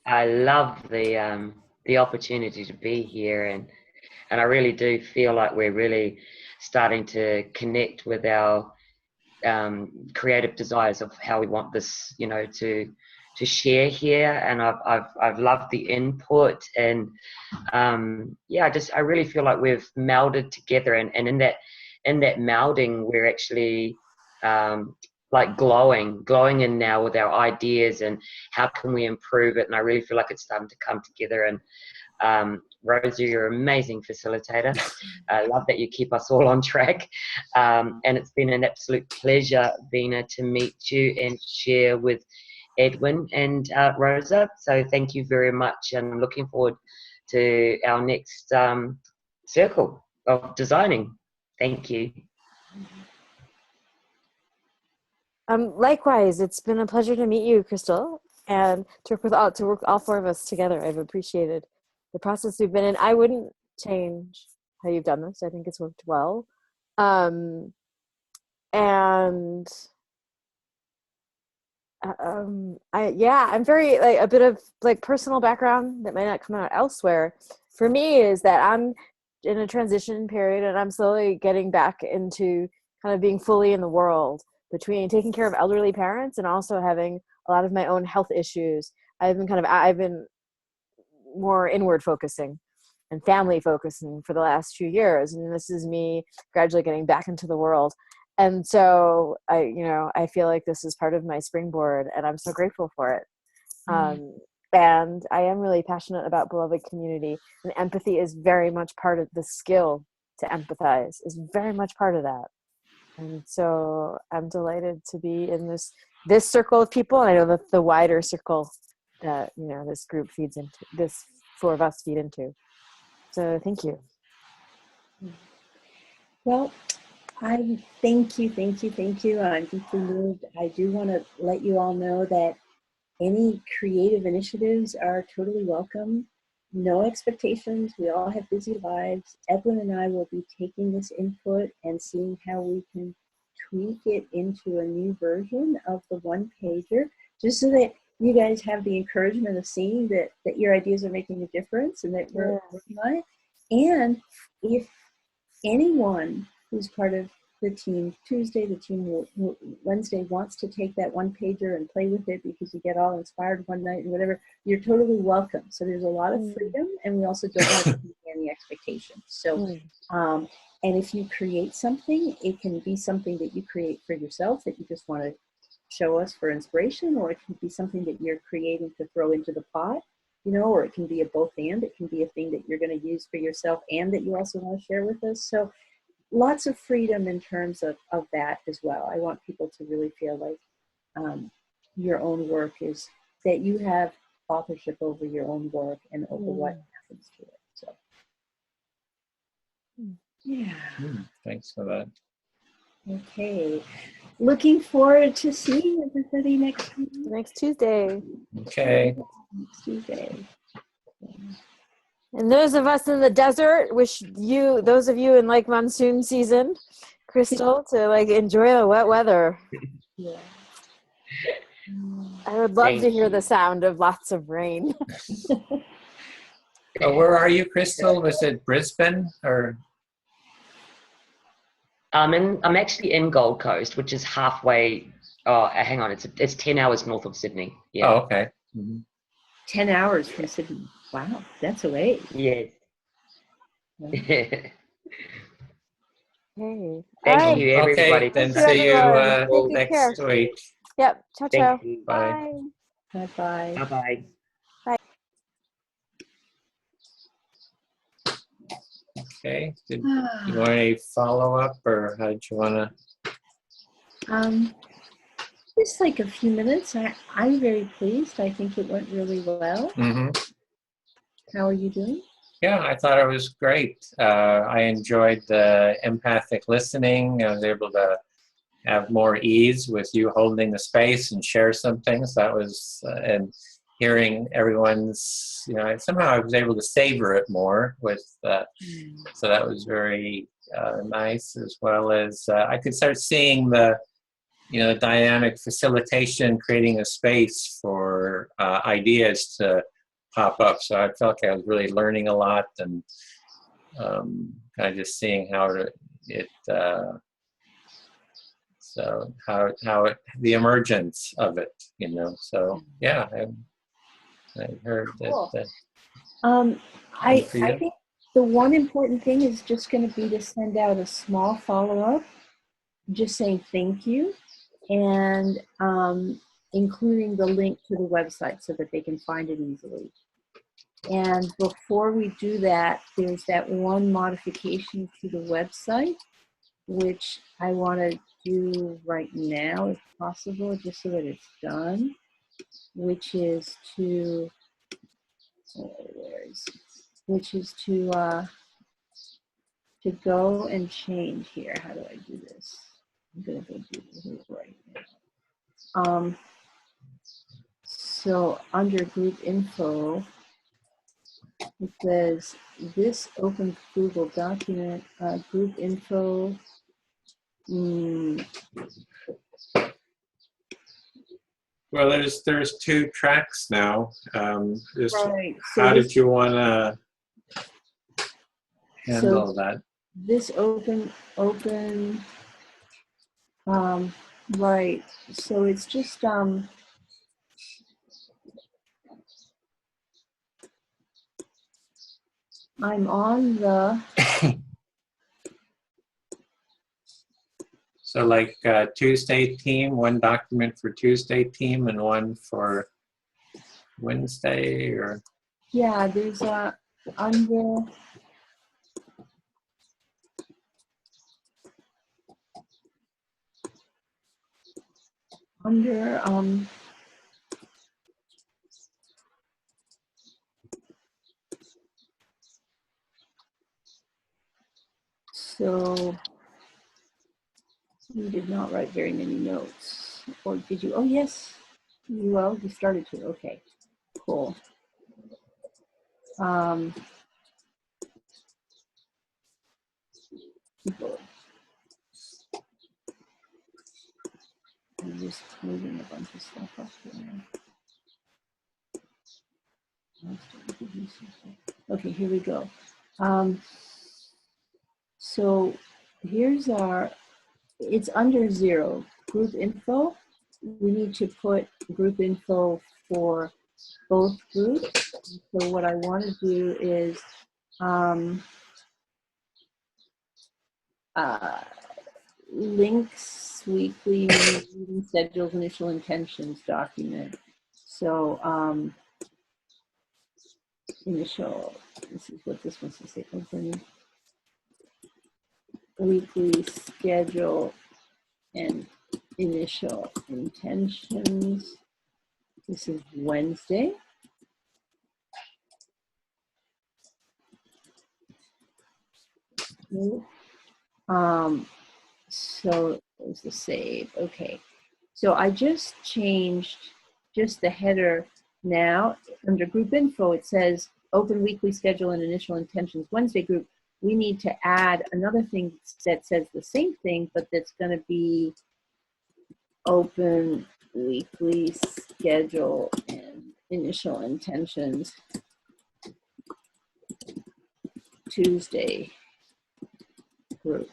I love the opportunity to be here, and I really do feel like we're really starting to connect with our creative desires of how we want this, to share here. And I've loved the input, and I really feel like we've melded together, and in that melding, we're actually like glowing in now with our ideas and how can we improve it. And I really feel like it's starting to come together. And Rosie, you're an amazing facilitator. I love that you keep us all on track. And it's been an absolute pleasure, Vina, to meet you and share with Edwin and Rosa. So thank you very much, and I'm looking forward to our next circle of designing. Thank you. Likewise, it's been a pleasure to meet you, Crystal, and to work all four of us together. I've appreciated the process we've been in. I wouldn't change how you've done this. I think it's worked well. And I'm very like a bit of like personal background that might not come out elsewhere. For me, is that I'm in a transition period, and I'm slowly getting back into kind of being fully in the world between taking care of elderly parents and also having a lot of my own health issues. I've been more inward focusing and family focusing for the last few years, and this is me gradually getting back into the world. And so I feel like this is part of my springboard, and I'm so grateful for it. And I am really passionate about beloved community, and empathy is very much part of the skill to empathize, is very much part of that. And so I'm delighted to be in this circle of people, and I know that the wider circle that this group feeds into, this four of us feed into. So thank you. Well, I thank you. I'm deeply moved. I do want to let you all know that any creative initiatives are totally welcome. No expectations. We all have busy lives. Edwin and I will be taking this input and seeing how we can tweak it into a new version of the one pager, just so that you guys have the encouragement of seeing that your ideas are making a difference and that we're working on it. And if anyone who's part of the team Tuesday, the team Wednesday wants to take that one pager and play with it because you get all inspired one night and whatever, you're totally welcome. So there's a lot of freedom, and we also don't have any expectations. So, and if you create something, it can be something that you create for yourself that you just want to show us for inspiration, or it can be something that you're creating to throw into the pot, or it can be a both and. It can be a thing that you're going to use for yourself and that you also want to share with us. So lots of freedom in terms of that as well. I want people to really feel like your own work is, that you have authorship over your own work and over what happens to it. So, yeah. Thanks for that. Okay. Looking forward to seeing everybody next Tuesday. Okay. Next Tuesday. And those of us in the desert, those of you in like monsoon season, Crystal, to like enjoy the wet weather. Yeah. I would love to hear the sound of lots of rain. Where are you, Crystal? Was it Brisbane or? I'm actually in Gold Coast, which is halfway. Oh, hang on, it's 10 hours north of Sydney. Yeah. Oh, okay. 10 hours from Sydney. Wow, that's a ways. Yes. Hey. Thank you, everybody. Okay, then Thank see everyone. you Take next care. week. Yep. Ciao, ciao. Thank you. Bye. Bye bye. Bye-bye. Okay. Did you want any follow-up, or how did you want to? Just like a few minutes. I'm very pleased. I think it went really well. How are you doing? Yeah, I thought it was great. I enjoyed the empathic listening. I was able to have more ease with you holding the space and share some things. That was, and hearing everyone's, somehow I was able to savor it more with, so that was very nice, as well as I could start seeing the dynamic facilitation, creating a space for ideas to pop up. So I felt like I was really learning a lot, and kind of just seeing how the emergence of it, So yeah, I heard Cool. that. I for you? think the one important thing is just going to be to send out a small follow-up, just saying thank you, and including the link to the website so that they can find it easily. And before we do that, there's that one modification to the website, which I want to do right now, if possible, just so that it's done, which is to, to go and change here. How do I do this? I'm going to go do this right now. So under group info, it says this open Google document, group info. Well, there's 2 tracks now. Right. How did you want to handle that? This open, right. So it's just, I'm on the, So like Tuesday team, one document for Tuesday team and one for Wednesday, or? yeah, there's a, under so you did not write very many notes, or did you? Oh yes, you started to. Okay, cool. I'm just moving a bunch of stuff up here. Okay, here we go. So here's it's under 0, group info. We need to put group info for both groups. So what I want to do is links, weekly meeting schedules, initial intentions document. So this is what this wants to say, open weekly schedule and initial intentions. This is Wednesday. So there's the save. Okay. So I just changed just the header now. Under group info, it says open weekly schedule and initial intentions Wednesday group. We need to add another thing that says the same thing, but that's going to be open weekly schedule and initial intentions Tuesday group.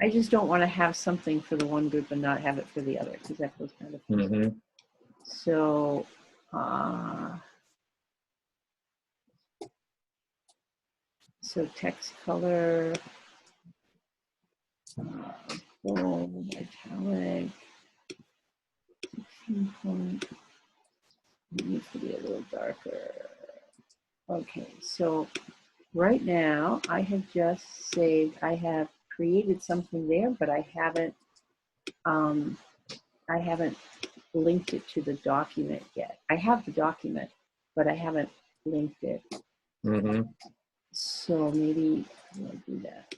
I just don't want to have something for the one group and not have it for the other, because that feels kind of funny. Mm-hmm. So so text color, bold, italic, 16 point, it needs to be a little darker. Okay, so right now I have just saved, I have created something there, but I haven't linked it to the document yet. I have the document, but I haven't linked it. Mm-hmm. So maybe I'll do that.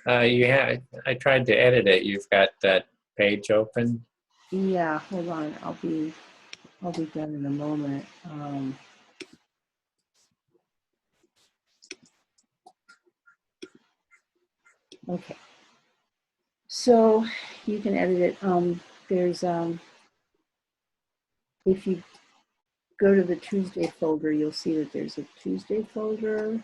I tried to edit it. You've got that page open. Yeah, hold on. I'll be done in a moment. Okay. So you can edit it. There's if you go to the Tuesday folder, you'll see that there's a Tuesday folder.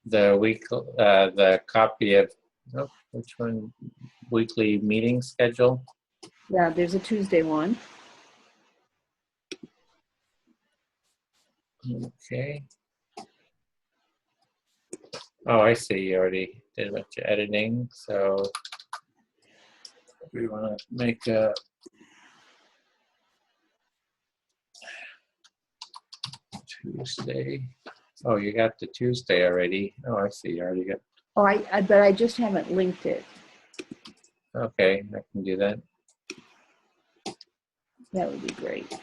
The copy of, oh, which one? Weekly meeting schedule. Yeah, there's a Tuesday one. Okay. Oh, I see. You already did a bunch of editing. So we want to make a Tuesday. Oh, you got the Tuesday already. Oh, I see. You already got. Oh, but I just haven't linked it. Okay, I can do that. That would be great.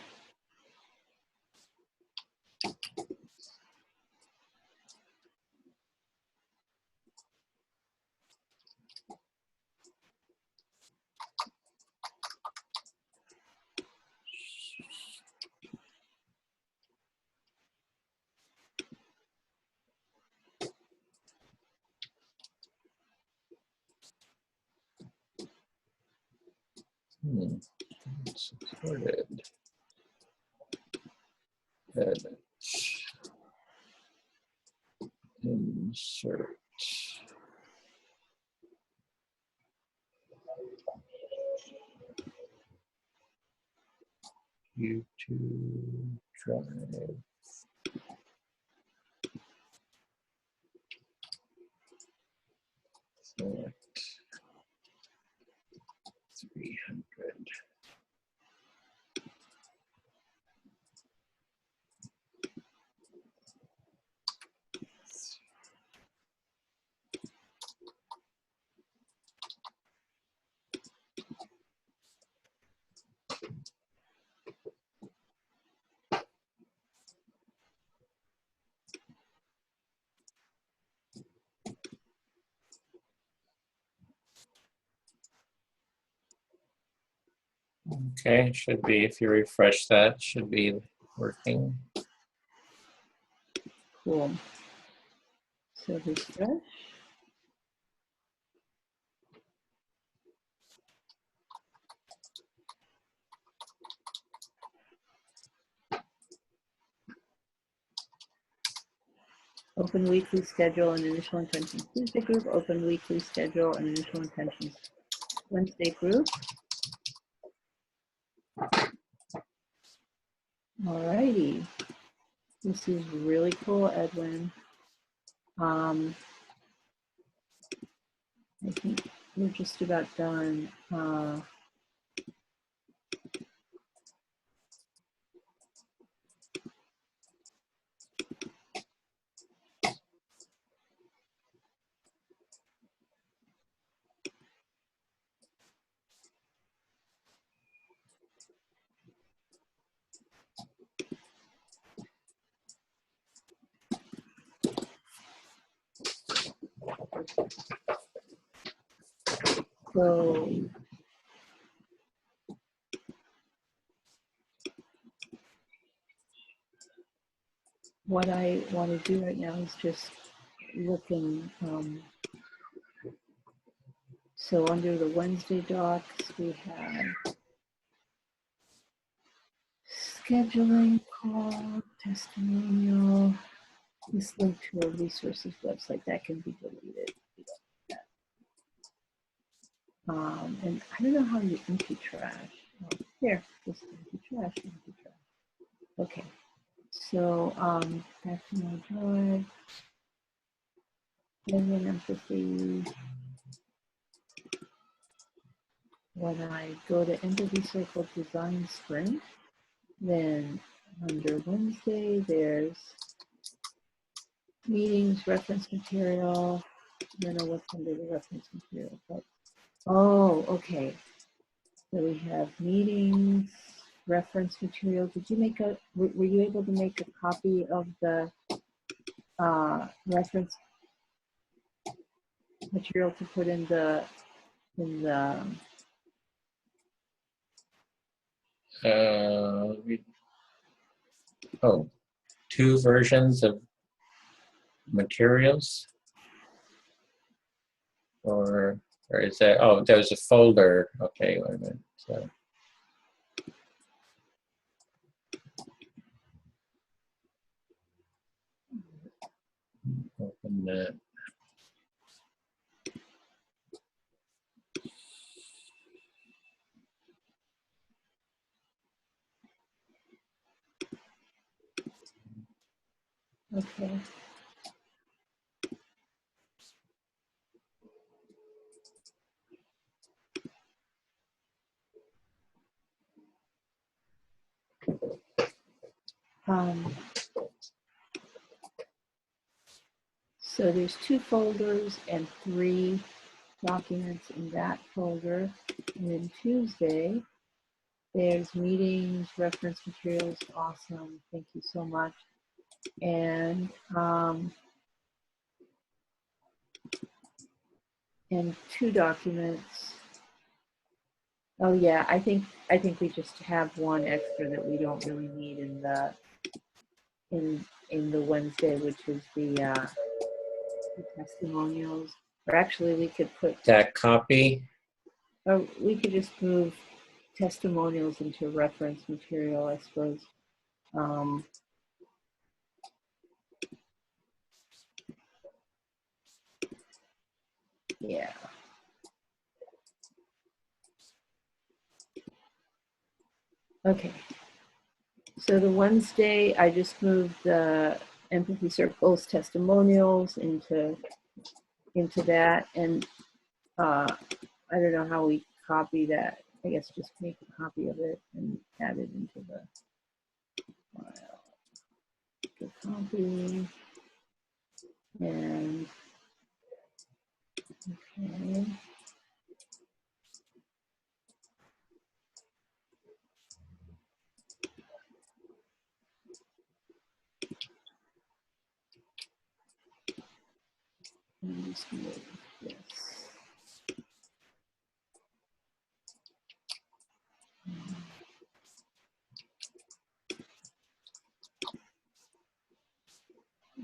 Supported. Edit. Insert. YouTube Drive. Select 300. Okay, should be, if you refresh that, should be working. Cool. So refresh. Open weekly schedule and initial intentions Tuesday group. Open weekly schedule and initial intentions Wednesday group. Alrighty. This is really cool, Edwin. I think we're just about done. So what I want to do right now is just looking. So under the Wednesday docs, we have scheduling, call, testimonial. This link to a resources website that can be deleted. And I don't know how you empty trash. Oh, here, just empty trash, empty trash. Okay, so back to my drive. Living empathy. When I go to Empathy Circle Design Sprint, then under Wednesday, there's meetings, reference material. I don't know what's under the reference material, but oh, okay. So we have meetings, reference material. Did you make a, were you able to make a copy of the reference material to put in the, Oh, two versions of materials? Or is that, oh, there's a folder. Okay, wait a minute. So, open that. Okay. Um, so there's 2 folders and 3 documents in that folder. And then Tuesday, there's meetings, reference materials. Awesome. Thank you so much. And 2 documents. Oh yeah, I think we just have one extra that we don't really need in the Wednesday, which is the testimonials. Or actually, we could put, That copy. or we could just move testimonials into reference material, I suppose. Yeah. Okay. So the Wednesday, I just moved the empathy circles testimonials into that, and I don't know how we copy that. I guess just make a copy of it and add it into the file. The copy and okay. And just move this.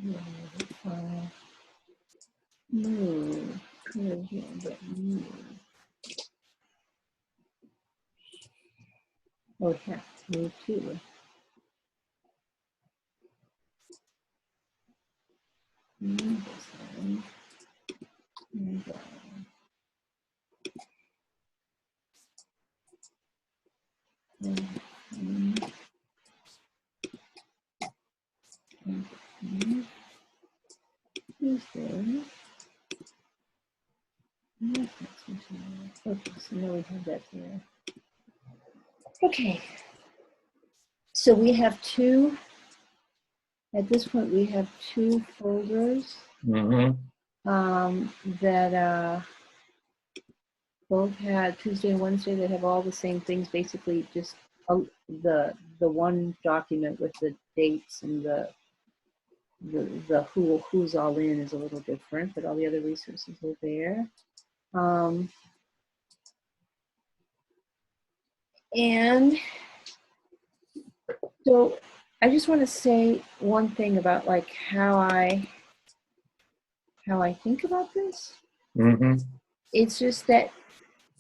Move. Move. Oh yeah, move to. Move this one. And go. Tuesday. Okay, so now we have that there. Okay, so we have 2, at this point we have 2 folders that both had Tuesday and Wednesday that have all the same things, basically just the one document with the dates and the who's all in is a little different, but all the other resources are there. And so I just want to say one thing about like how I think about this. It's just that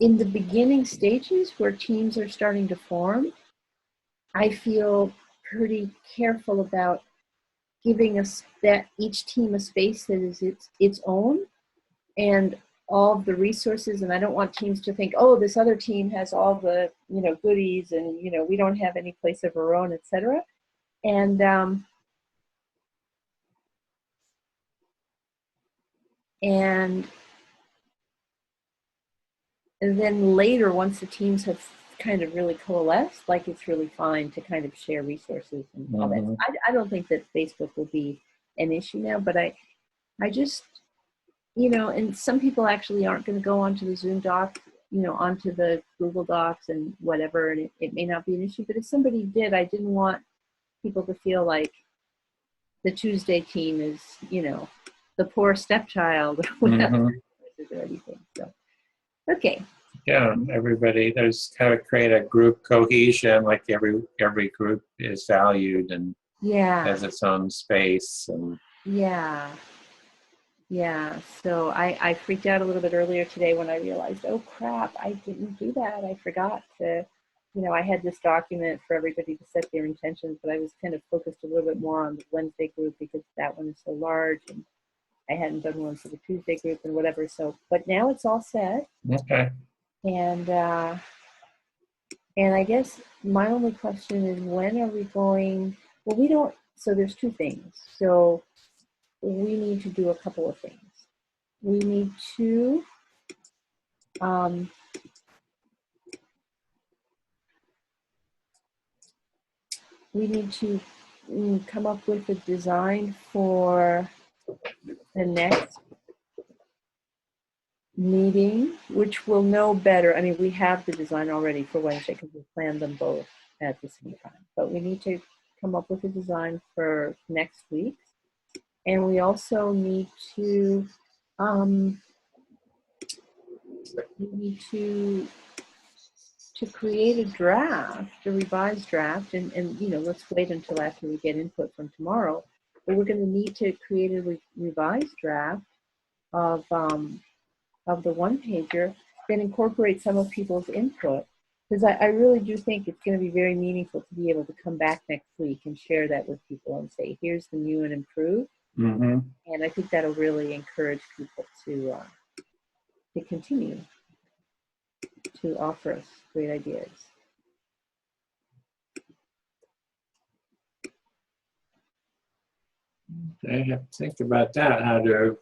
in the beginning stages where teams are starting to form, I feel pretty careful about giving us that each team a space that is its own and all of the resources. And I don't want teams to think, oh, this other team has all the goodies and we don't have any place of our own, etc. And then later, once the teams have kind of really coalesced, like it's really fine to kind of share resources and all that. I don't think that Facebook will be an issue now, but I just, and some people actually aren't going to go onto the Zoom doc, onto the Google Docs and whatever, and it may not be an issue, but if somebody did, I didn't want people to feel like the Tuesday team is, the poor stepchild or whatever, or anything. So, okay. Yeah, everybody, there's how to create a group cohesion, like every group is valued and Yeah. has its own space. And Yeah. Yeah. So I freaked out a little bit earlier today when I realized, oh crap, I didn't do that. I forgot to, I had this document for everybody to set their intentions, but I was kind of focused a little bit more on the Wednesday group because that one is so large, and I hadn't done one for the Tuesday group and whatever. So, but now it's all set. okay. And I guess my only question is, when are we going? Well, we don't. So there's two things. So we need to do a couple of things. We need to um, come up with a design for the next meeting, which we'll know better. I mean, we have the design already for Wednesday because we planned them both at the same time. But we need to come up with a design for next week. And we also need to create a draft, a revised draft, and let's wait until after we get input from tomorrow. But we're going to need to create a revised draft of the one pager that incorporates some of people's input. Because I really do think it's going to be very meaningful to be able to come back next week and share that with people and say, here's the new and improved. Mm-hmm. And I think that'll really encourage people to continue to offer us great ideas. I have to think about that.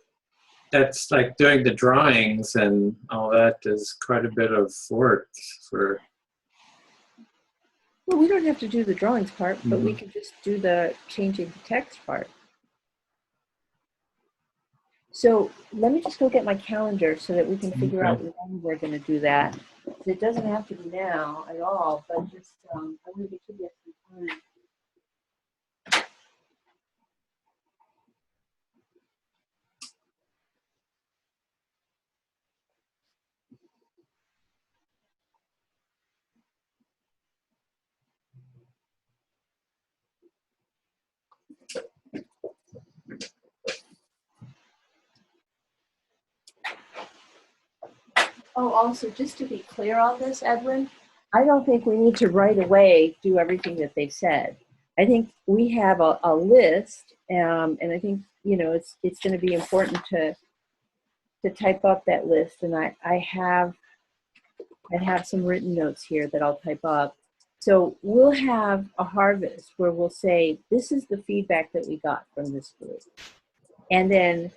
That's like doing the drawings and all that is quite a bit of work for. Well, we don't have to do the drawings part, but we can just do the changing the text part. So let me just go get my calendar so that we can figure out when we're going to do that. It doesn't have to be now at all, but just I want to give you some time. Oh, also, just to be clear on this, Edwin, I don't think we need to right away do everything that they've said. I think we have a list, and I think it's going to be important to type up that list. And I have some written notes here that I'll type up. So we'll have a harvest where we'll say, this is the feedback that we got from this group. And then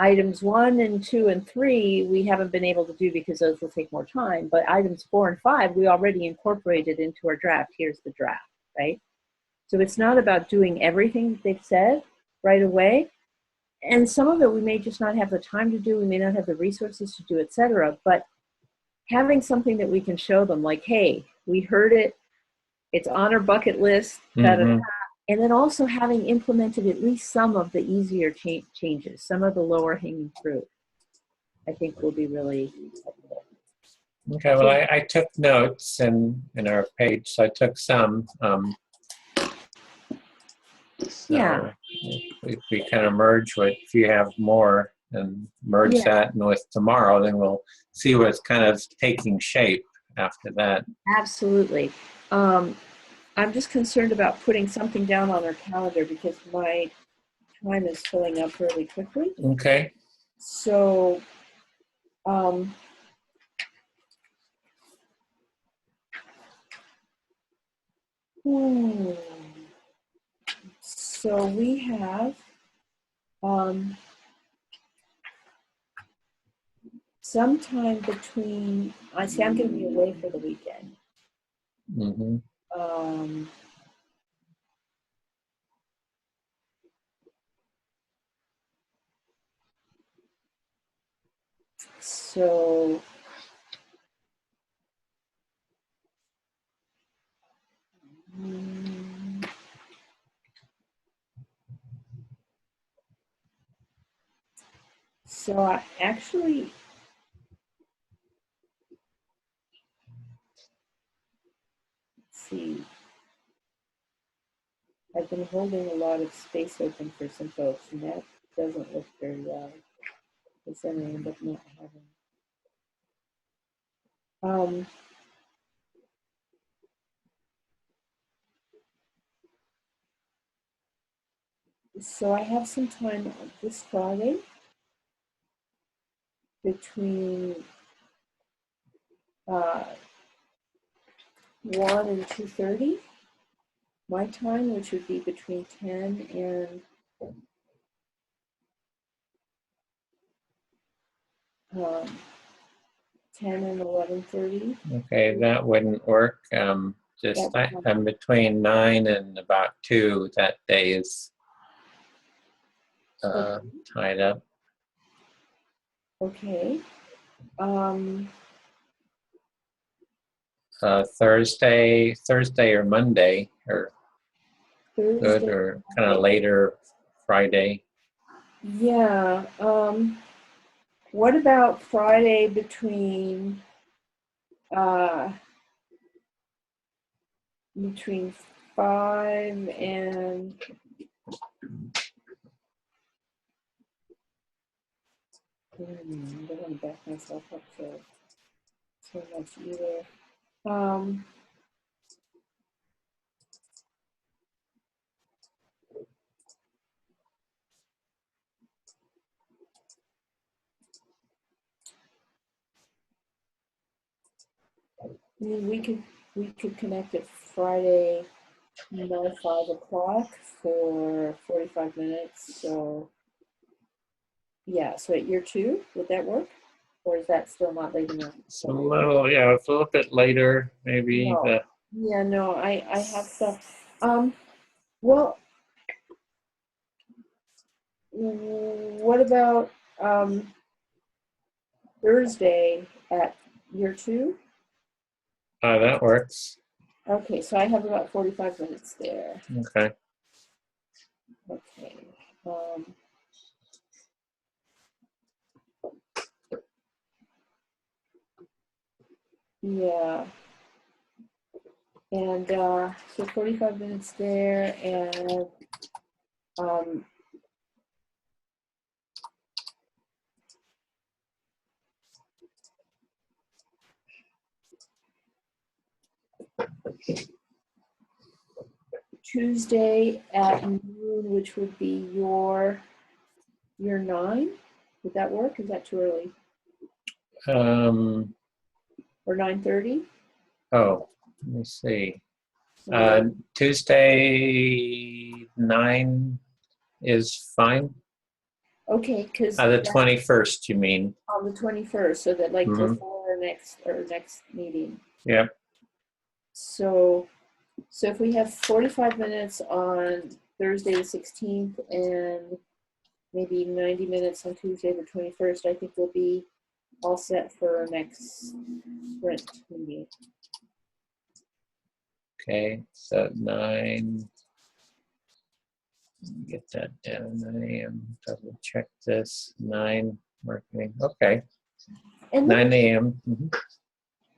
items 1 and 2 and 3, we haven't been able to do because those will take more time. But items 4 and 5, we already incorporated into our draft. Here's the draft, right? So it's not about doing everything that they've said right away. And some of it we may just not have the time to do. We may not have the resources to do, et cetera. But having something that we can show them, like, hey, we heard it. It's on our bucket list. And then also having implemented at least some of the easier changes, some of the lower hanging fruit, I think will be really helpful. Okay, well, I took notes in our page, so I took some. So Yeah. if we kind of merge if you have more and merge that and with tomorrow, then we'll see what's kind of taking shape after that. Absolutely. I'm just concerned about putting something down on our calendar because my time is filling up really quickly. Okay. So, so we have sometime between, I say I'm going to be away for the weekend. So I actually, let's see, I've been been holding a lot of space open for some folks, and that doesn't look very well. Because then I end up not having. So I have some time this Friday between 1 and 2:30 my time, which would be between 10 and 10 and 11:30. Okay, that wouldn't work. Just I'm between 9 and about 2. That day is tied up. Okay. Thursday or Monday, or good, Thursday. or kind of later Friday. Yeah. What about Friday between 5 and I don't want to back myself up so much either. I mean, we could connect at Friday, 5 o'clock for 45 minutes. So yeah, so at year 2, would that work? Or is that still not late enough? So a little bit later, maybe. No. Yeah, no, I have stuff. Well, what about Thursday at year 2? That works. Okay, so I have about 45 minutes there. Okay. Okay. Yeah. And so 45 minutes there, and Tuesday at noon, which would be your 9. Would that work? Is that too early? Or 9:30? Oh, let me see. So, Tuesday 9 is fine. okay, because The 21st, you mean? on the 21st, so that like Mhm. before our next meeting. Yep. So if we have 45 minutes on Thursday the 16th and maybe 90 minutes on Tuesday the 21st, I think we'll be all set for our next sprint meeting. Okay, so 9. Get that down. 9 a.m. Double check this. 9 marketing. Okay. And 9 a.m. Mhm.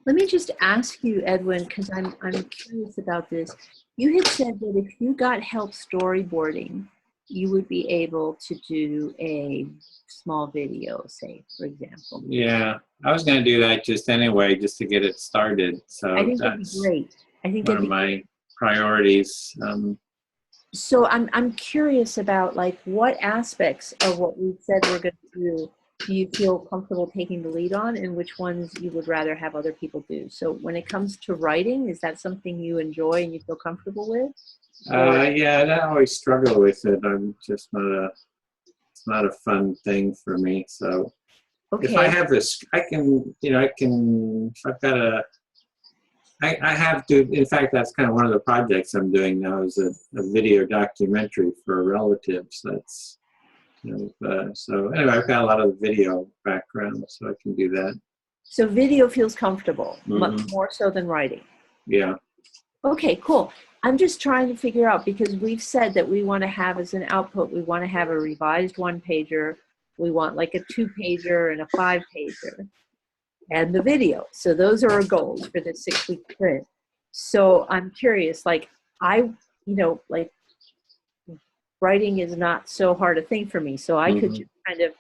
let me just ask you, Edwin, because I'm curious about this. You had said that if you got help storyboarding, you would be able to do a small video, say, for example. Yeah, I was going to do that just anyway, just to get it started. So I think that'd be that's great. I think one that'd of be my priorities. So I'm curious about like what aspects of what we've said we're going to do you feel comfortable taking the lead on, and which ones you would rather have other people do? So when it comes to writing, is that something you enjoy and you feel comfortable with? Yeah, I always struggle with it. I'm just it's not a fun thing for me. So if I Okay. have this, I can, if I've got I have to, in fact, that's kind of one of the projects I'm doing now is a video documentary for relatives. That's, so anyway, I've got a lot of video background, so I can do that. So video feels comfortable, much Mhm. more so than writing. Yeah. Okay, cool. I'm just trying to figure out, because we've said that we want to have as an output, we want to have a revised 1-pager. We want like a 2-pager and a 5-pager. And the video. So those are our goals for this 6-week sprint. So I'm curious, like writing is not so hard a thing for me. So I could Mhm. just kind of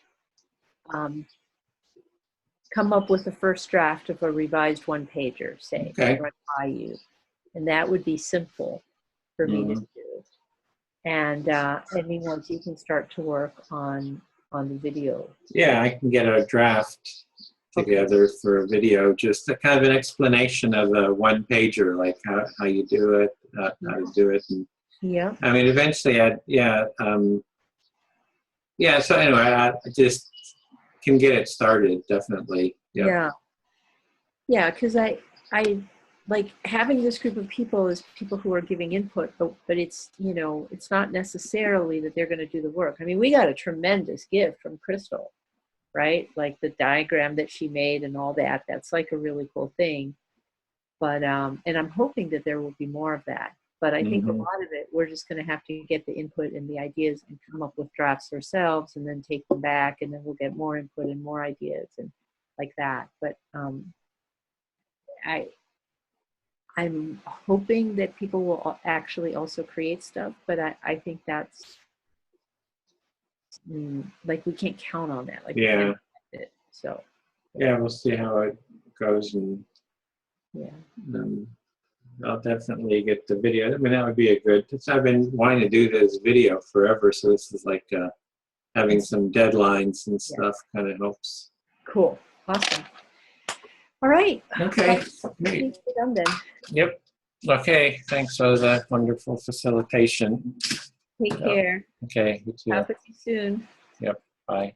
come up with the first draft of a revised one-pager, say, Okay. run by you. And that would be simple for me to Mhm. do. And then once you can start to work on the video. Yeah, I can get a draft together for a video, just a kind of an explanation of a one pager, like how you do it, how to do it. And Yeah. I mean, eventually, so anyway, I just can get it started, definitely. Yep. Yeah. Yeah, because I like having this group of people as people who are giving input, but it's, you know, it's not necessarily that they're going to do the work. I mean, we got a tremendous gift from Crystal, right? Like the diagram that she made and all that. That's like a really cool thing. But and I'm hoping that there will be more of that. But I think a Mhm. lot of it, we're just going to have to get the input and the ideas and come up with drafts ourselves and then take them back, and then we'll get more input and more ideas and like that. But I'm hoping that people will actually also create stuff, but I think that's like we can't count on that. Like we Yeah. can't expect it. So Yeah, we'll see how it goes, and yeah. I'll definitely get the video. I mean, that would be a good. I've been wanting to do this video forever, so this is like having some deadlines and stuff kind of helps. Cool. Awesome. All right. Okay, Well, great. we're done then. Yep. Okay, thanks for the wonderful facilitation. Take care. Okay, you too. Talk with you soon. Bye.